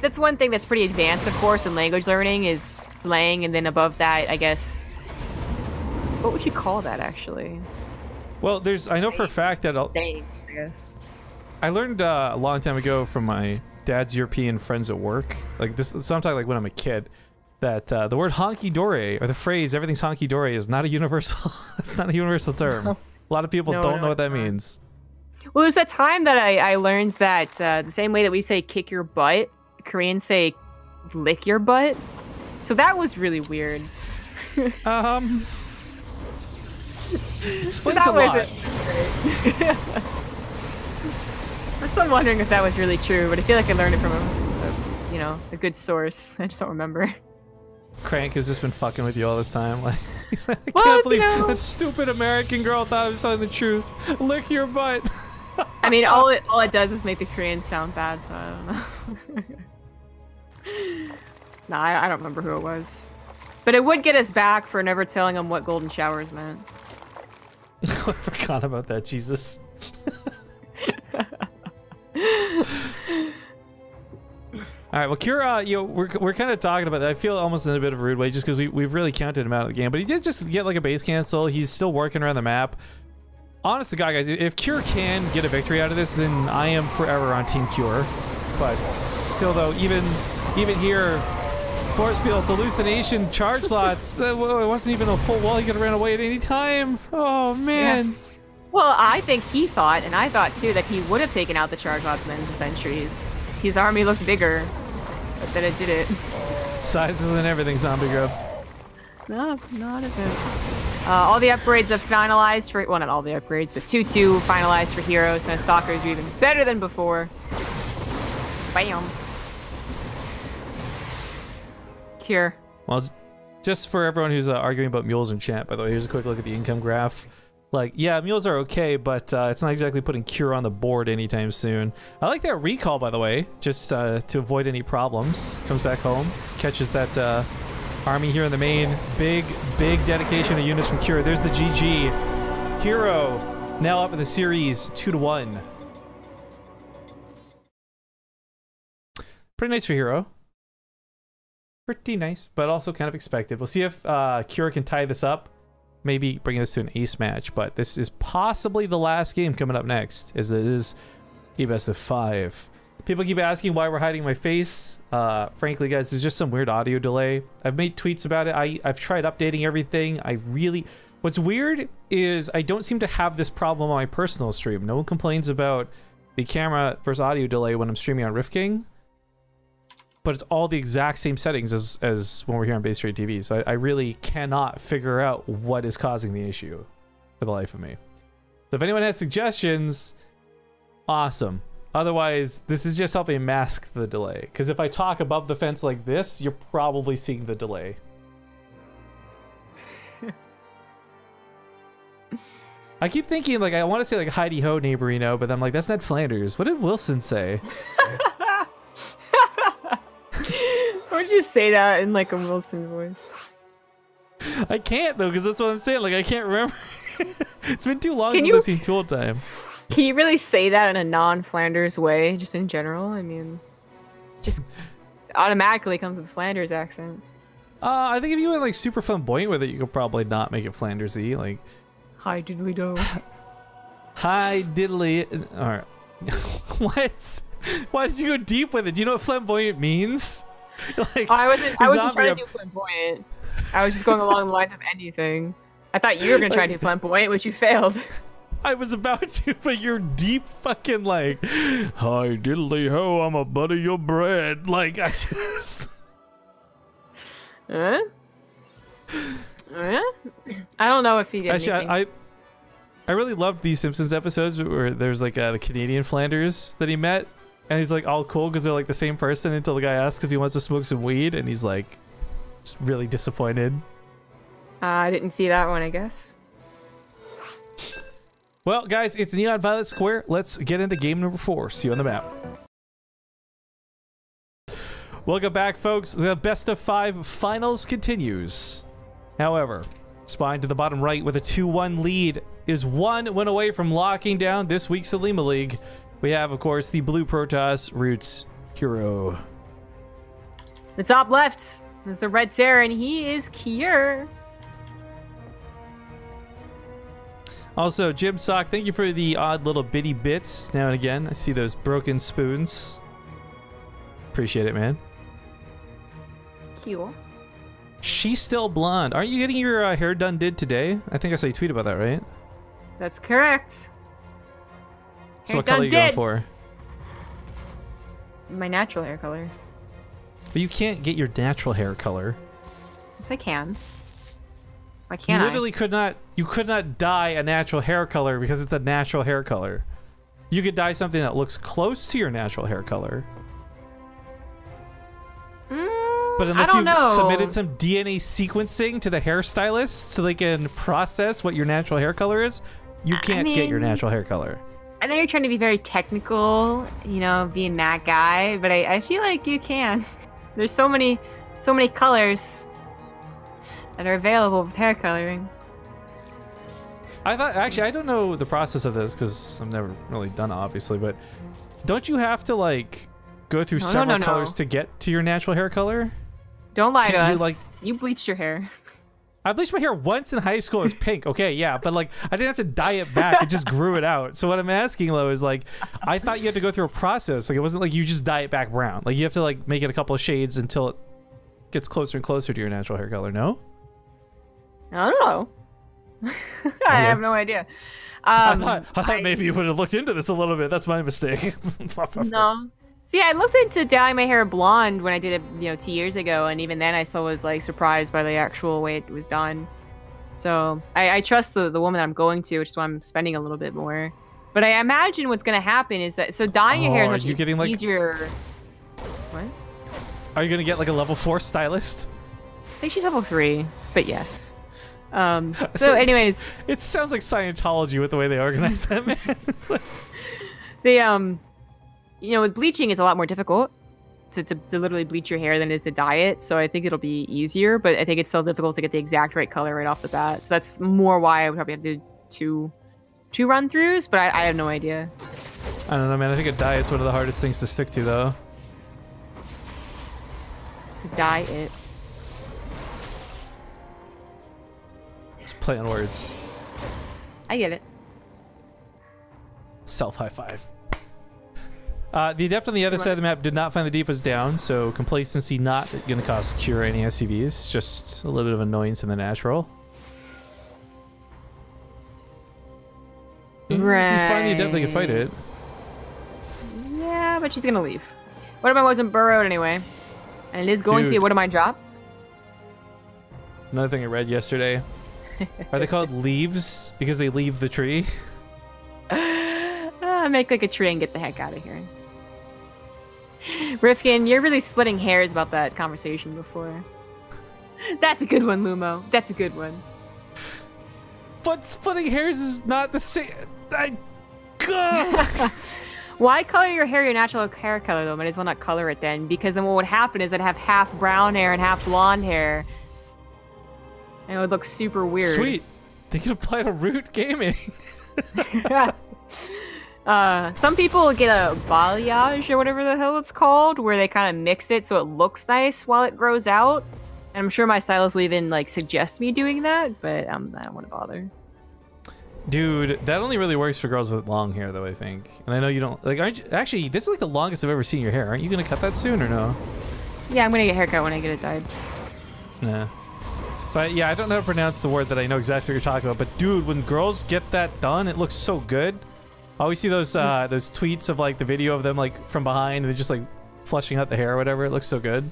That's one thing that's pretty advanced, of course, in language learning is slang, and then above that, I guess... What would you call that, actually? Well, there's... I know for a fact that... I guess. I learned a long time ago from my dad's European friends at work, like this, sometime like when I'm a kid, that the word honky-dory, or the phrase "everything's honky-dory" is not a universal. It's not a universal term. A lot of people don't know what that means. Well, there's that time that I learned that the same way that we say "kick your butt," Koreans say "lick your butt." So that was really weird. Explains so that a lot. I'm wondering if that was really true, but I feel like I learned it from a good source. I just don't remember. Crank has just been fucking with you all this time. Like, he's like, I can't believe that stupid American girl thought I was telling the truth. Lick your butt. I mean, all it does is make the Koreans sound bad, so I don't know. Nah, I don't remember who it was. But it would get us back for never telling them what golden showers meant. I forgot about that, Jesus. All right, well, Cure, we're kind of talking about that. I feel almost in a bit of a rude way just because we've really counted him out of the game, but he did just get like a base cancel. He's still working around the map. Honest to God, guys, if Cure can get a victory out of this, then I am forever on Team Cure. But still, though, even here, force fields, hallucination, charge slots. It wasn't even a full wall. He could have ran away at any time. Oh man. Yeah. Well, I think he thought, and I thought too, that he would have taken out the charge lots and the sentries. His army looked bigger, but then it did it. Sizes and everything, Zombie Grub. No, it isn't. All the upgrades have finalized for, well, not all the upgrades, but 2-2 finalized for herO, so Stalkers are even better than before. Bam. Cure. Well, just for everyone who's arguing about mules in chat, by the way, here's a quick look at the income graph. Like, yeah, mules are okay, but it's not exactly putting Cure on the board anytime soon. I like that recall, by the way, just to avoid any problems. Comes back home, catches that army here in the main. Big dedication of units from Cure. There's the GG. herO now up in the series 2-1. Pretty nice for herO. Pretty nice, but also kind of expected. We'll see if Cure can tie this up. maybe bring this to an ace match, but this is possibly the last game coming up next, as it is a best of 5. People keep asking why we're hiding my face. Frankly, guys, there's just some weird audio delay. I've made tweets about it. I've tried updating everything. What's weird is I don't seem to have this problem on my personal stream. No one complains about the camera versus audio delay when I'm streaming on RiftKing, but it's all the exact same settings as when we're here on BaseTradeTV. So I really cannot figure out what is causing the issue for the life of me. So if anyone has suggestions, awesome. Otherwise, this is just helping mask the delay. Because if I talk above the fence like this, you're probably seeing the delay. I keep thinking, like, I want to say, like, Heidi Ho, neighborino, but I'm like, that's Ned Flanders. What did Wilson say? Why would you say that in, like, a Wilson voice? I can't, though, because that's what I'm saying. Like, I can't remember. It's been too long since I've seen Tool Time. Can you really say that in a non-Flanders way, just in general? I mean, just automatically comes with Flanders accent. I think if you went, like, super flamboyant with it, you could probably not make it Flandersy. Like, hi diddly do. Hi diddly. All right. What? Why did you go deep with it? Do you know what flamboyant means? Like, I wasn't trying to do flamboyant. I was just going along the lines of anything. I thought you were gonna try to do flamboyant, which you failed. I was about to, but you're deep fucking like, hi diddly ho, I'm a butter your bread. Like, I just. Huh? I don't know if he did actually, I really loved these Simpsons episodes where there's like the Canadian Flanders that he met, and he's like all cool because they're like the same person until the guy asks if he wants to smoke some weed, and he's like just really disappointed. I didn't see that one, I guess. Well, guys, it's Neon Violet Square. Let's get into game number 4. See you on the map. Welcome back, folks. The best of 5 finals continues. However, Spine to the bottom right with a 2-1 lead is 1 win away from locking down this week's Olimoleague. We have, of course, the blue Protoss Roots herO. The top left is the red Terran. He is Kier. Also, Jim Sock, thank you for the odd little bitty bits now and again. I see those broken spoons. Appreciate it, man. Cool. She's still blonde. Aren't you getting your hair done today? I think I saw you tweet about that, right? That's correct. So what color are you going for? My natural hair color. But you can't get your natural hair color. Yes, I can. Why can't you literally could not. You could not dye a natural hair color because it's a natural hair color. You could dye something that looks close to your natural hair color. But unless you've submitted some DNA sequencing to the hairstylist so they can process what your natural hair color is, you can't get your natural hair color. I know you're trying to be very technical, you know, being that guy, but I feel like you can. There's so many colors that are available with hair coloring. I thought, actually, I don't know the process of this because I've never really done it, obviously, but don't you have to, like, go through several colors to get to your natural hair color? Don't lie to us. You bleached your hair. I bleached my hair once in high school. It was pink. Okay, yeah, but like I didn't have to dye it back. It just grew it out. So what I'm asking, though, is like I thought you had to go through a process. Like it wasn't like you just dye it back brown. Like you have to like make it a couple of shades until it gets closer and closer to your natural hair color. No? I don't know. I have no idea. I thought maybe you would have looked into this a little bit. That's my mistake. No. See, I looked into dyeing my hair blonde when I did it, 2 years ago, and even then I still was like surprised by the actual way it was done. So I trust the woman I'm going to, which is why I'm spending a little bit more. But I imagine what's going to happen is that dyeing your hair is much easier. What? Are you going to get like a level 4 stylist? I think she's level 3, but yes. So anyways, it sounds like Scientology with the way they organize that, man. It's like... with bleaching, it's a lot more difficult to literally bleach your hair than it is to dye it. So I think it'll be easier, but I think it's still difficult to get the exact right color right off the bat. So that's more why I would probably have to do two run-throughs, but I have no idea. I don't know, man. I think a diet's one of the hardest things to stick to, though. Dye it. Just play on words. I get it. Self high five. The Adept on the other side of the map did not find the depots down, so complacency not going to cost Cure any SCVs. Just a little bit of annoyance in the natural. Right. If he's finding the Adept, they can fight it. Yeah, but she's going to leave. What if I wasn't burrowed anyway? And it is going to be a what am I drop? Another thing I read yesterday. Are they called leaves because they leave the tree? Make like a tree and get the heck out of here. Rifkin, you're really splitting hairs about that conversation before. That's a good one, Lumo. That's a good one. But splitting hairs is not the same. Why color your hair your natural hair color though? Might as well not color it then, because then what would happen is I'd have half brown hair and half blonde hair. And it would look super weird. Sweet. They could apply to Root Gaming. Some people get a balayage or whatever the hell it's called, where they kind of mix it so it looks nice while it grows out. And I'm sure my stylist will even like suggest me doing that, but I don't want to bother. Dude, that only really works for girls with long hair, though, I think. And I know you don't like. Actually, this is like the longest I've ever seen your hair. Aren't you gonna cut that soon or no? Yeah, I'm gonna get a haircut when I get it dyed. Nah. But yeah, I don't know how to pronounce the word that I know exactly what you're talking about. But dude, when girls get that done, it looks so good. I always see those tweets of like the video of them like from behind and they're just like flushing out the hair or whatever. It looks so good.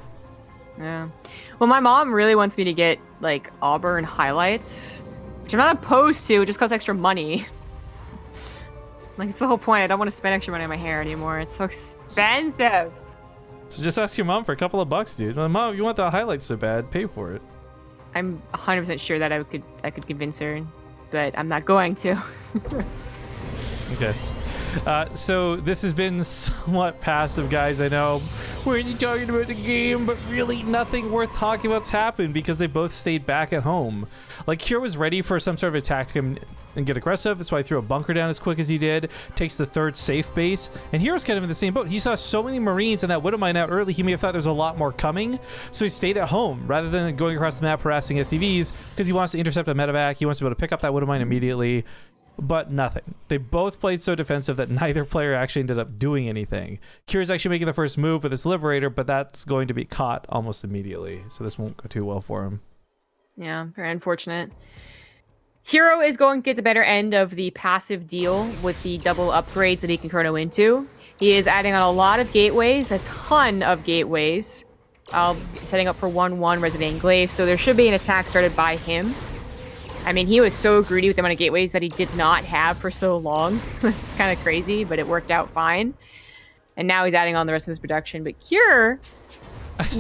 Yeah. Well, my mom really wants me to get like auburn highlights, which I'm not opposed to. It just costs extra money. Like, it's the whole point. I don't want to spend extra money on my hair anymore. It's so expensive. So just ask your mom for a couple of bucks, dude. Like, Mom, you want the highlights so bad, pay for it. I'm 100% sure that I could convince her, but I'm not going to. Okay. So this has been somewhat passive, guys. I know we're only talking about the game, but really nothing worth talking about's happened because they both stayed back at home. Like, Cure was ready for some sort of attack to come and get aggressive. That's why he threw a bunker down as quick as he did. Takes the third safe base. And Hero's kind of in the same boat. He saw so many Marines and that Widow Mine out early, he may have thought there was a lot more coming. So he stayed at home rather than going across the map harassing SCVs because he wants to intercept a medevac. He wants to be able to pick up that Widow Mine immediately. But nothing. They both played so defensive that neither player actually ended up doing anything. Cure's actually making the first move with his Liberator, but that's going to be caught almost immediately. So this won't go too well for him. Yeah, very unfortunate. herO is going to get the better end of the passive deal with the double upgrades that he can chrono into. He is adding on a lot of gateways, a ton of gateways. Setting up for 1-1 Resident Enclave, so there should be an attack started by him. I mean, he was so greedy with the amount of gateways that he did not have for so long. It's kind of crazy, but it worked out fine. And now he's adding on the rest of his production. But Cure,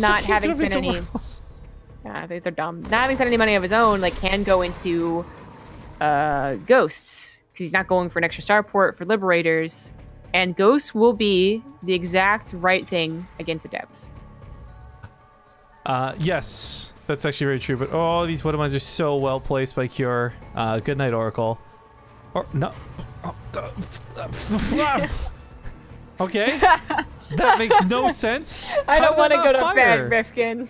not having spent any... Yeah, they're dumb. Not having spent any money of his own, like, can go into Ghosts. Because he's not going for an extra starport for Liberators. And Ghosts will be the exact right thing against Adepts. Yes, that's actually very true. But oh, these Widow Mines are so well placed by Cure. Good night, Oracle. Or no. Okay, that makes no sense. I don't want to go to bed, Rifkin.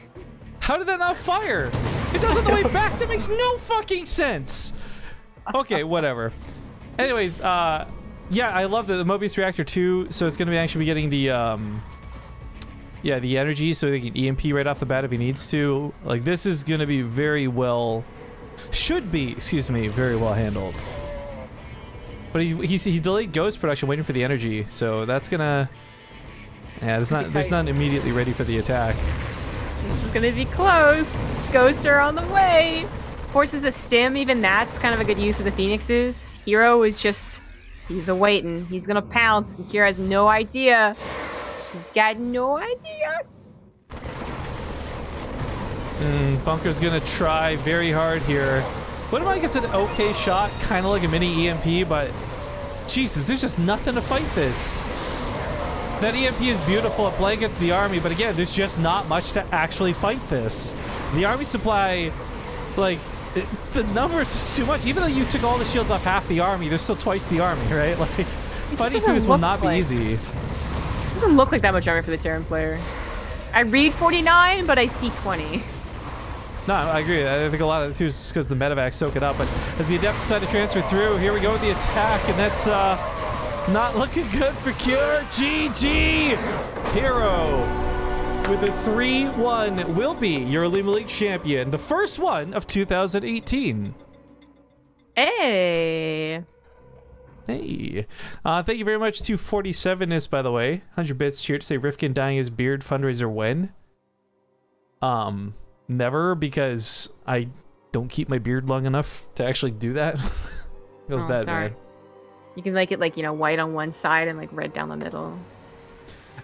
How did that not fire? It does on the way back. That makes no fucking sense. Okay, whatever. Anyways, yeah, I love the Mobius Reactor too. So it's gonna be actually getting the yeah, the energy, so they can EMP right off the bat if he needs to. Like, this is gonna be very well, should be, excuse me, very well handled. But he delayed Ghost production, waiting for the energy, so that's gonna, yeah, there's not immediately ready for the attack. This is gonna be close. Ghosts are on the way. Forces a stim, even that's kind of a good use of the Phoenixes. herO is just, he's awaiting. He's gonna pounce, and Cure has no idea. He's got no idea. Bunker's gonna try very hard here. What if I gets an okay shot, kind of like a mini EMP, but Jesus, there's just nothing to fight this. That EMP is beautiful, it blankets the army, but again, there's just not much to actually fight this. The army supply, like, the numbers is too much. Even though you took all the shields off half the army, there's still twice the army, right? Like, fighting through this will not be easy. Doesn't look like that much armor for the Terran player. I read 49, but I see 20. No, I agree. I think a lot of it too is just because the medevacs soak it up. But as the Adept decide to transfer through, here we go with the attack, and that's not looking good for Cure. GG! herO with the 3-1 will be your Olimoleague champion, the first one of 2018. Hey! Hey. Thank you very much to 47ness, by the way. 100 bits cheer to say Rifkin dyeing his beard fundraiser when? Never, because I don't keep my beard long enough to actually do that. Feels bad, man. You can make it like, you know, white on one side and like red down the middle.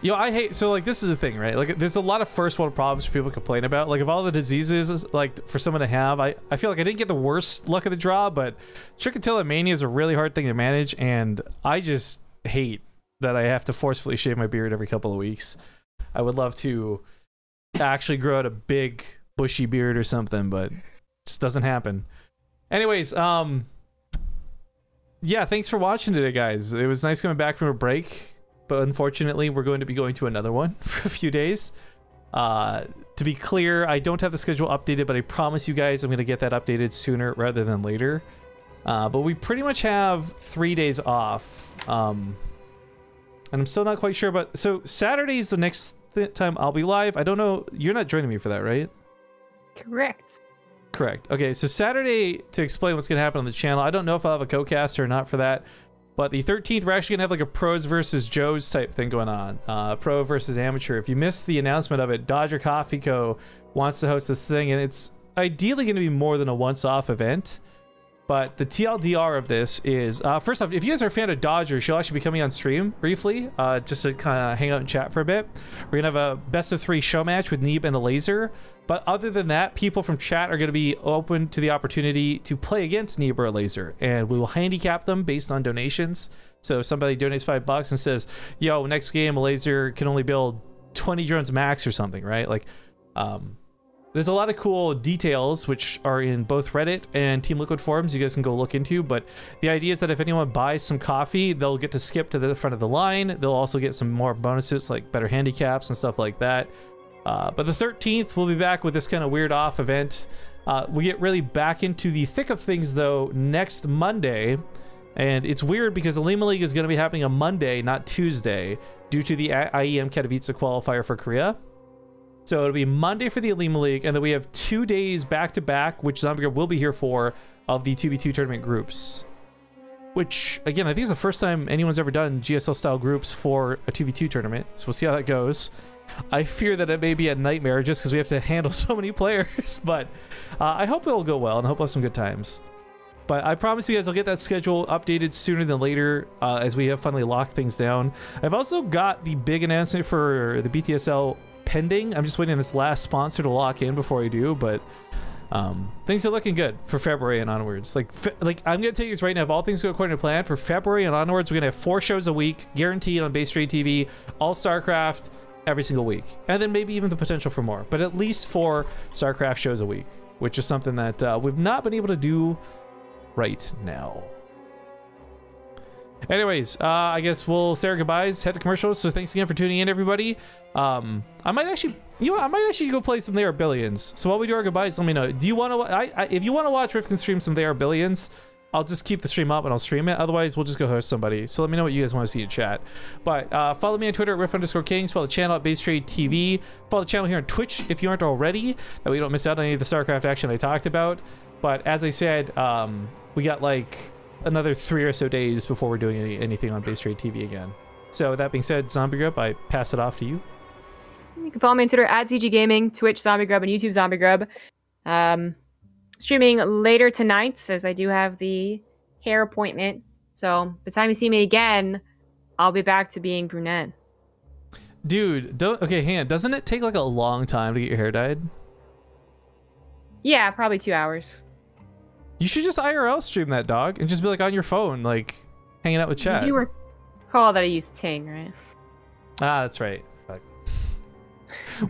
Yo, I hate, so like this is the thing, right? Like there's a lot of first world problems people complain about. Like of all the diseases, like for someone to have, I feel like I didn't get the worst luck of the draw, but trichotilla mania is a really hard thing to manage, and I just hate that I have to forcefully shave my beard every couple of weeks. I would love to actually grow out a big bushy beard or something, but it just doesn't happen. Anyways, yeah, thanks for watching today, guys. It was nice coming back from a break, but unfortunately we're going to be going to another one for a few days. To be clear, I don't have the schedule updated, but I promise you guys I'm going to get that updated sooner rather than later. But we pretty much have 3 days off, and I'm still not quite sure about, so Saturday is the next time I'll be live. I don't know, you're not joining me for that, right? Correct. Correct. Okay, so Saturday, to explain what's going to happen on the channel, I don't know if I'll have a co-caster or not for that. But the 13th, we're actually going to have like a pros versus Joes type thing going on. Pro versus amateur. If you missed the announcement of it, Dodger Coffee Co. wants to host this thing, and it's ideally going to be more than a once-off event. But the TLDR of this is, first off, if you guys are a fan of Dodger, she'll actually be coming on stream briefly, just to kind of hang out and chat for a bit. We're going to have a best of 3 show match with Neeb and a laser. But other than that, people from chat are going to be open to the opportunity to play against Neeb or a laser. And we will handicap them based on donations. So if somebody donates $5 and says, yo, next game, a laser can only build 20 drones max or something, right? Like, there's a lot of cool details which are in both Reddit and Team Liquid forums you guys can go look into, but the idea is that if anyone buys some coffee, they'll get to skip to the front of the line. They'll also get some more bonuses like better handicaps and stuff like that. But the 13th, we'll be back with this kind of weird off event. We get really back into the thick of things, though, next Monday. And it's weird because the Olimoleague is going to be happening on Monday, not Tuesday, due to the IEM Katowice qualifier for Korea. So it'll be Monday for the Olimoleague, and then we have 2 days back-to-back, which ZombieGrub will be here for, of the 2v2 tournament groups. Which, again, I think is the first time anyone's ever done GSL-style groups for a 2v2 tournament, so we'll see how that goes. I fear that it may be a nightmare just because we have to handle so many players, but I hope it'll go well, and I hope we'll have some good times. But I promise you guys I'll get that schedule updated sooner than later as we have finally locked things down. I've also got the big announcement for the BTSL pending. I'm just waiting on this last sponsor to lock in before I do, but things are looking good for February and onwards. Like I'm gonna tell you this right now, if all things go according to plan, for February and onwards, we're gonna have 4 shows a week guaranteed on BaseTradeTV, all StarCraft every single week, and then maybe even the potential for more, but at least 4 StarCraft shows a week, which is something that we've not been able to do right now. Anyways, I guess we'll say our goodbyes, head to commercials. So thanks again for tuning in, everybody. I might actually, I might actually go play some They Are Billions. So while we do our goodbyes, let me know. Do you want to? If you want to watch Rifkin stream some They Are Billions, I'll just keep the stream up and I'll stream it. Otherwise, we'll just go host somebody. So let me know what you guys want to see in chat. But follow me on Twitter at Riff_Kings. Follow the channel at BaseTradeTV. Follow the channel here on Twitch if you aren't already, that way you don't miss out on any of the StarCraft action I talked about. But as I said, we got like another 3 or so days before we're doing anything on BaseTradeTV again. So with that being said, ZombieGrub, I pass it off to you. You can follow me on Twitter at ZG Gaming, Twitch ZombieGrub, and YouTube ZombieGrub. Streaming later tonight, as I do have the hair appointment. So by the time you see me again, I'll be back to being brunette. Dude, okay, hang on. Doesn't it take like a long time to get your hair dyed? Yeah, probably 2 hours. You should just IRL stream that, dog, and just be like on your phone, like hanging out with chat. You do recall that I use Ting, right? Ah, that's right. Fuck.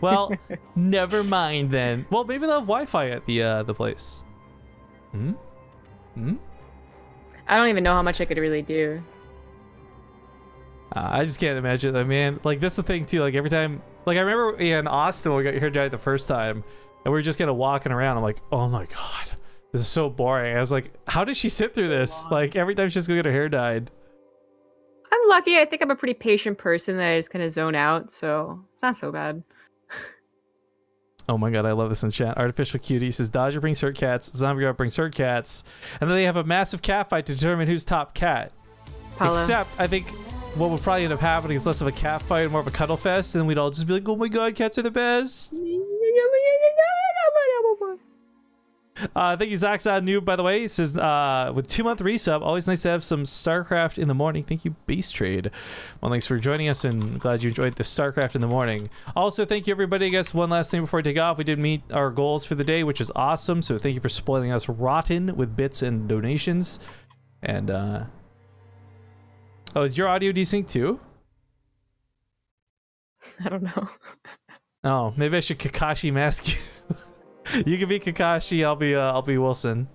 Well, never mind then. Well, maybe they'll have Wi-Fi at the place. Hmm? Hmm? I don't even know how much I could really do. I just can't imagine that, man. Like, that's the thing too. Like every time, like I remember in Austin when we got your hair dyed the first time. and we were just kind of walking around. I'm like, oh my god, this is so boring. I was like, how did she sit through this? Like every time she's gonna get her hair dyed. I'm lucky. I think I'm a pretty patient person that I just kind of zone out, so it's not so bad. Oh my god, I love this in chat. Artificial Cutie says Dodger brings her cats, Zombie Girl brings her cats, and then they have a massive cat fight to determine who's top cat. Paula. Except, I think what would probably end up happening is less of a cat fight and more of a cuddle fest, and we'd all just be like, oh my god, cats are the best. Thank you, Zaxxon Noob, by the way. It says, with 2-month resub, always nice to have some StarCraft in the morning. Thank you, BaseTrade. Well, thanks for joining us, and glad you enjoyed the StarCraft in the morning. Also, thank you, everybody. I guess one last thing before I take off. We did meet our goals for the day, which is awesome. So thank you for spoiling us rotten with bits and donations. And, oh, is your audio desynced too? I don't know. Oh, maybe I should Kakashi mask you. You can be Kakashi, I'll be Wilson.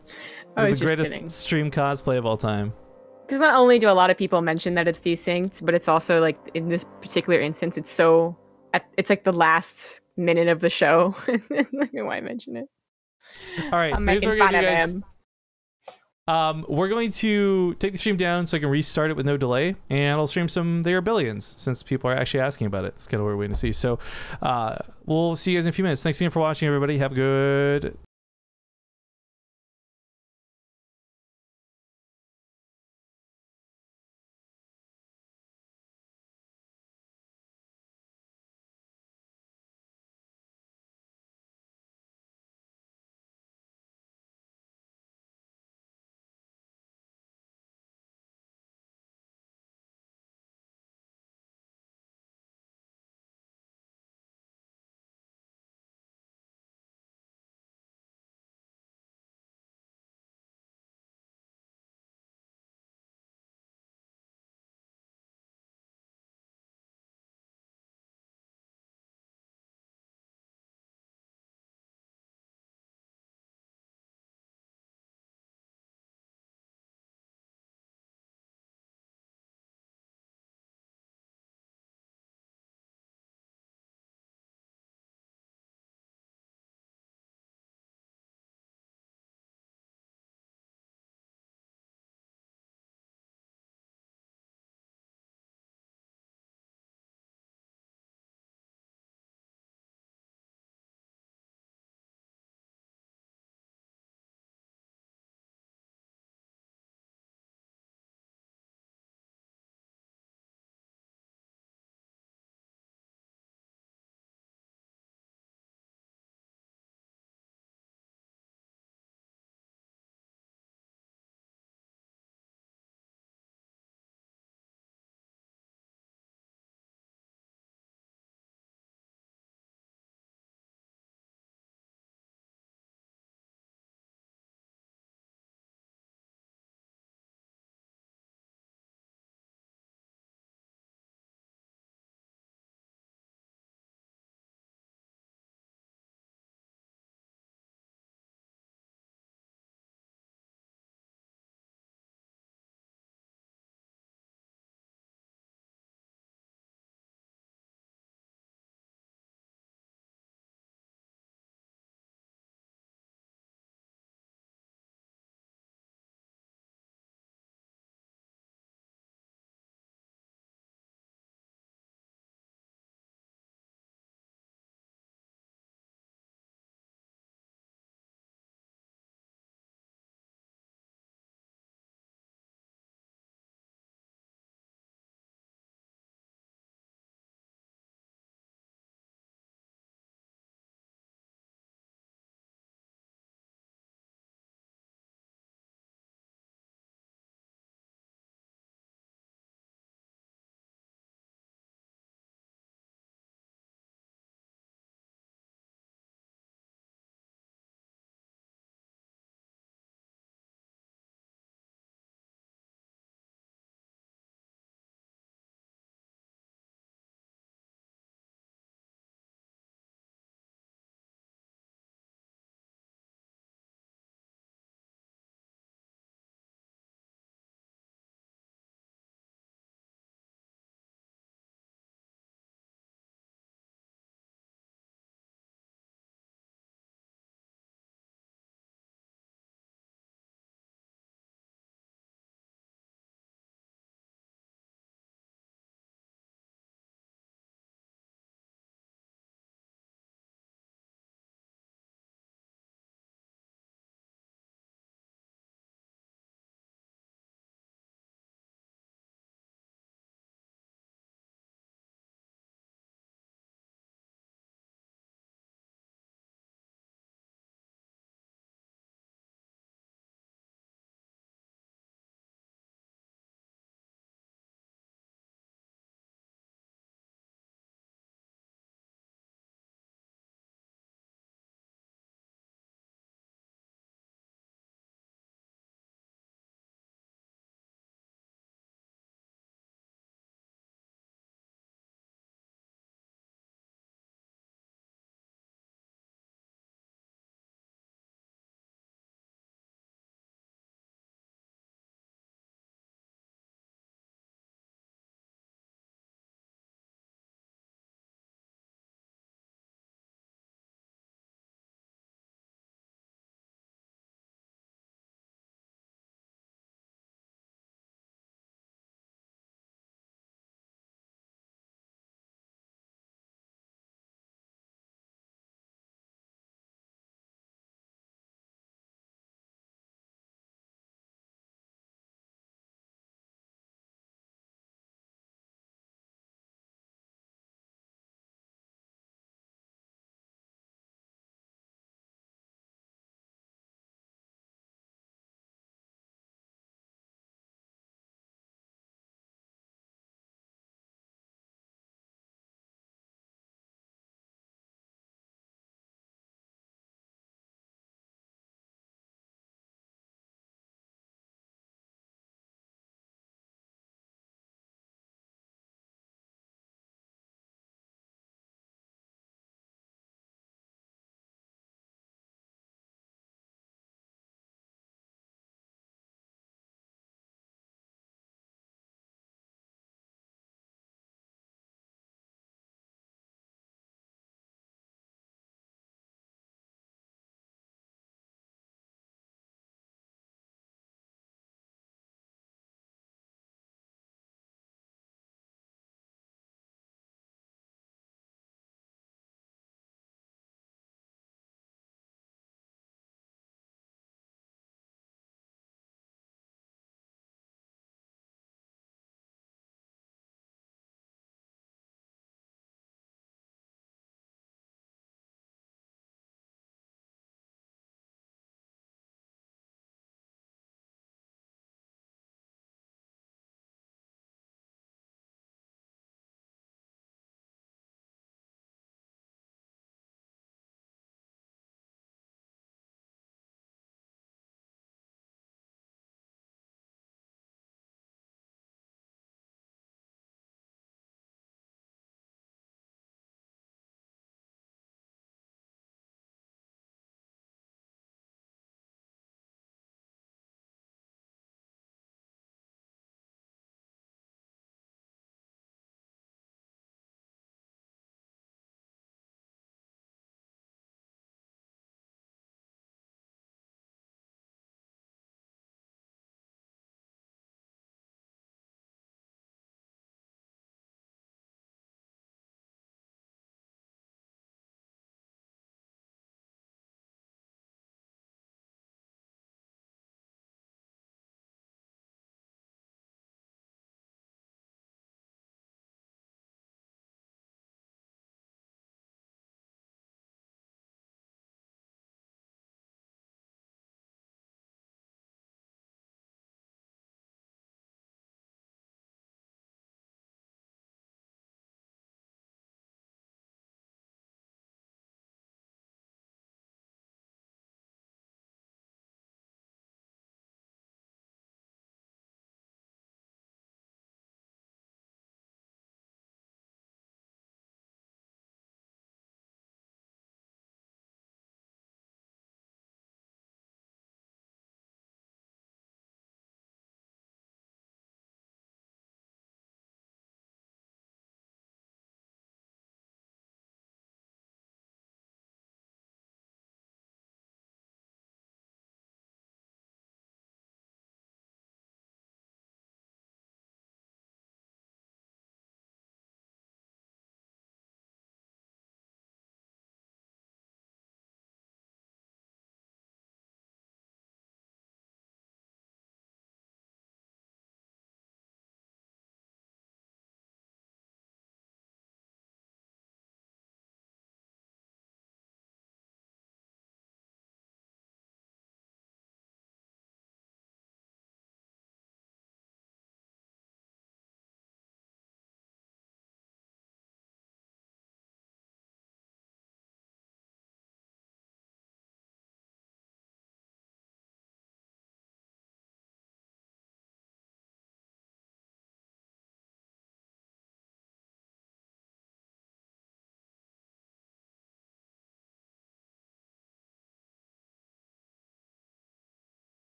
The greatest stream cosplay of all time. Because not only do a lot of people mention that it's desynced, but it's also like in this particular instance, it's like the last minute of the show. I don't know why I mention it. All right, so here's what we're gonna do, guys. We're going to take the stream down so I can restart it with no delay, and I'll stream some They Are Billions since people are actually asking about it. It's kind of what we're waiting to see. So we'll see you guys in a few minutes. Thanks again for watching, everybody. Have a good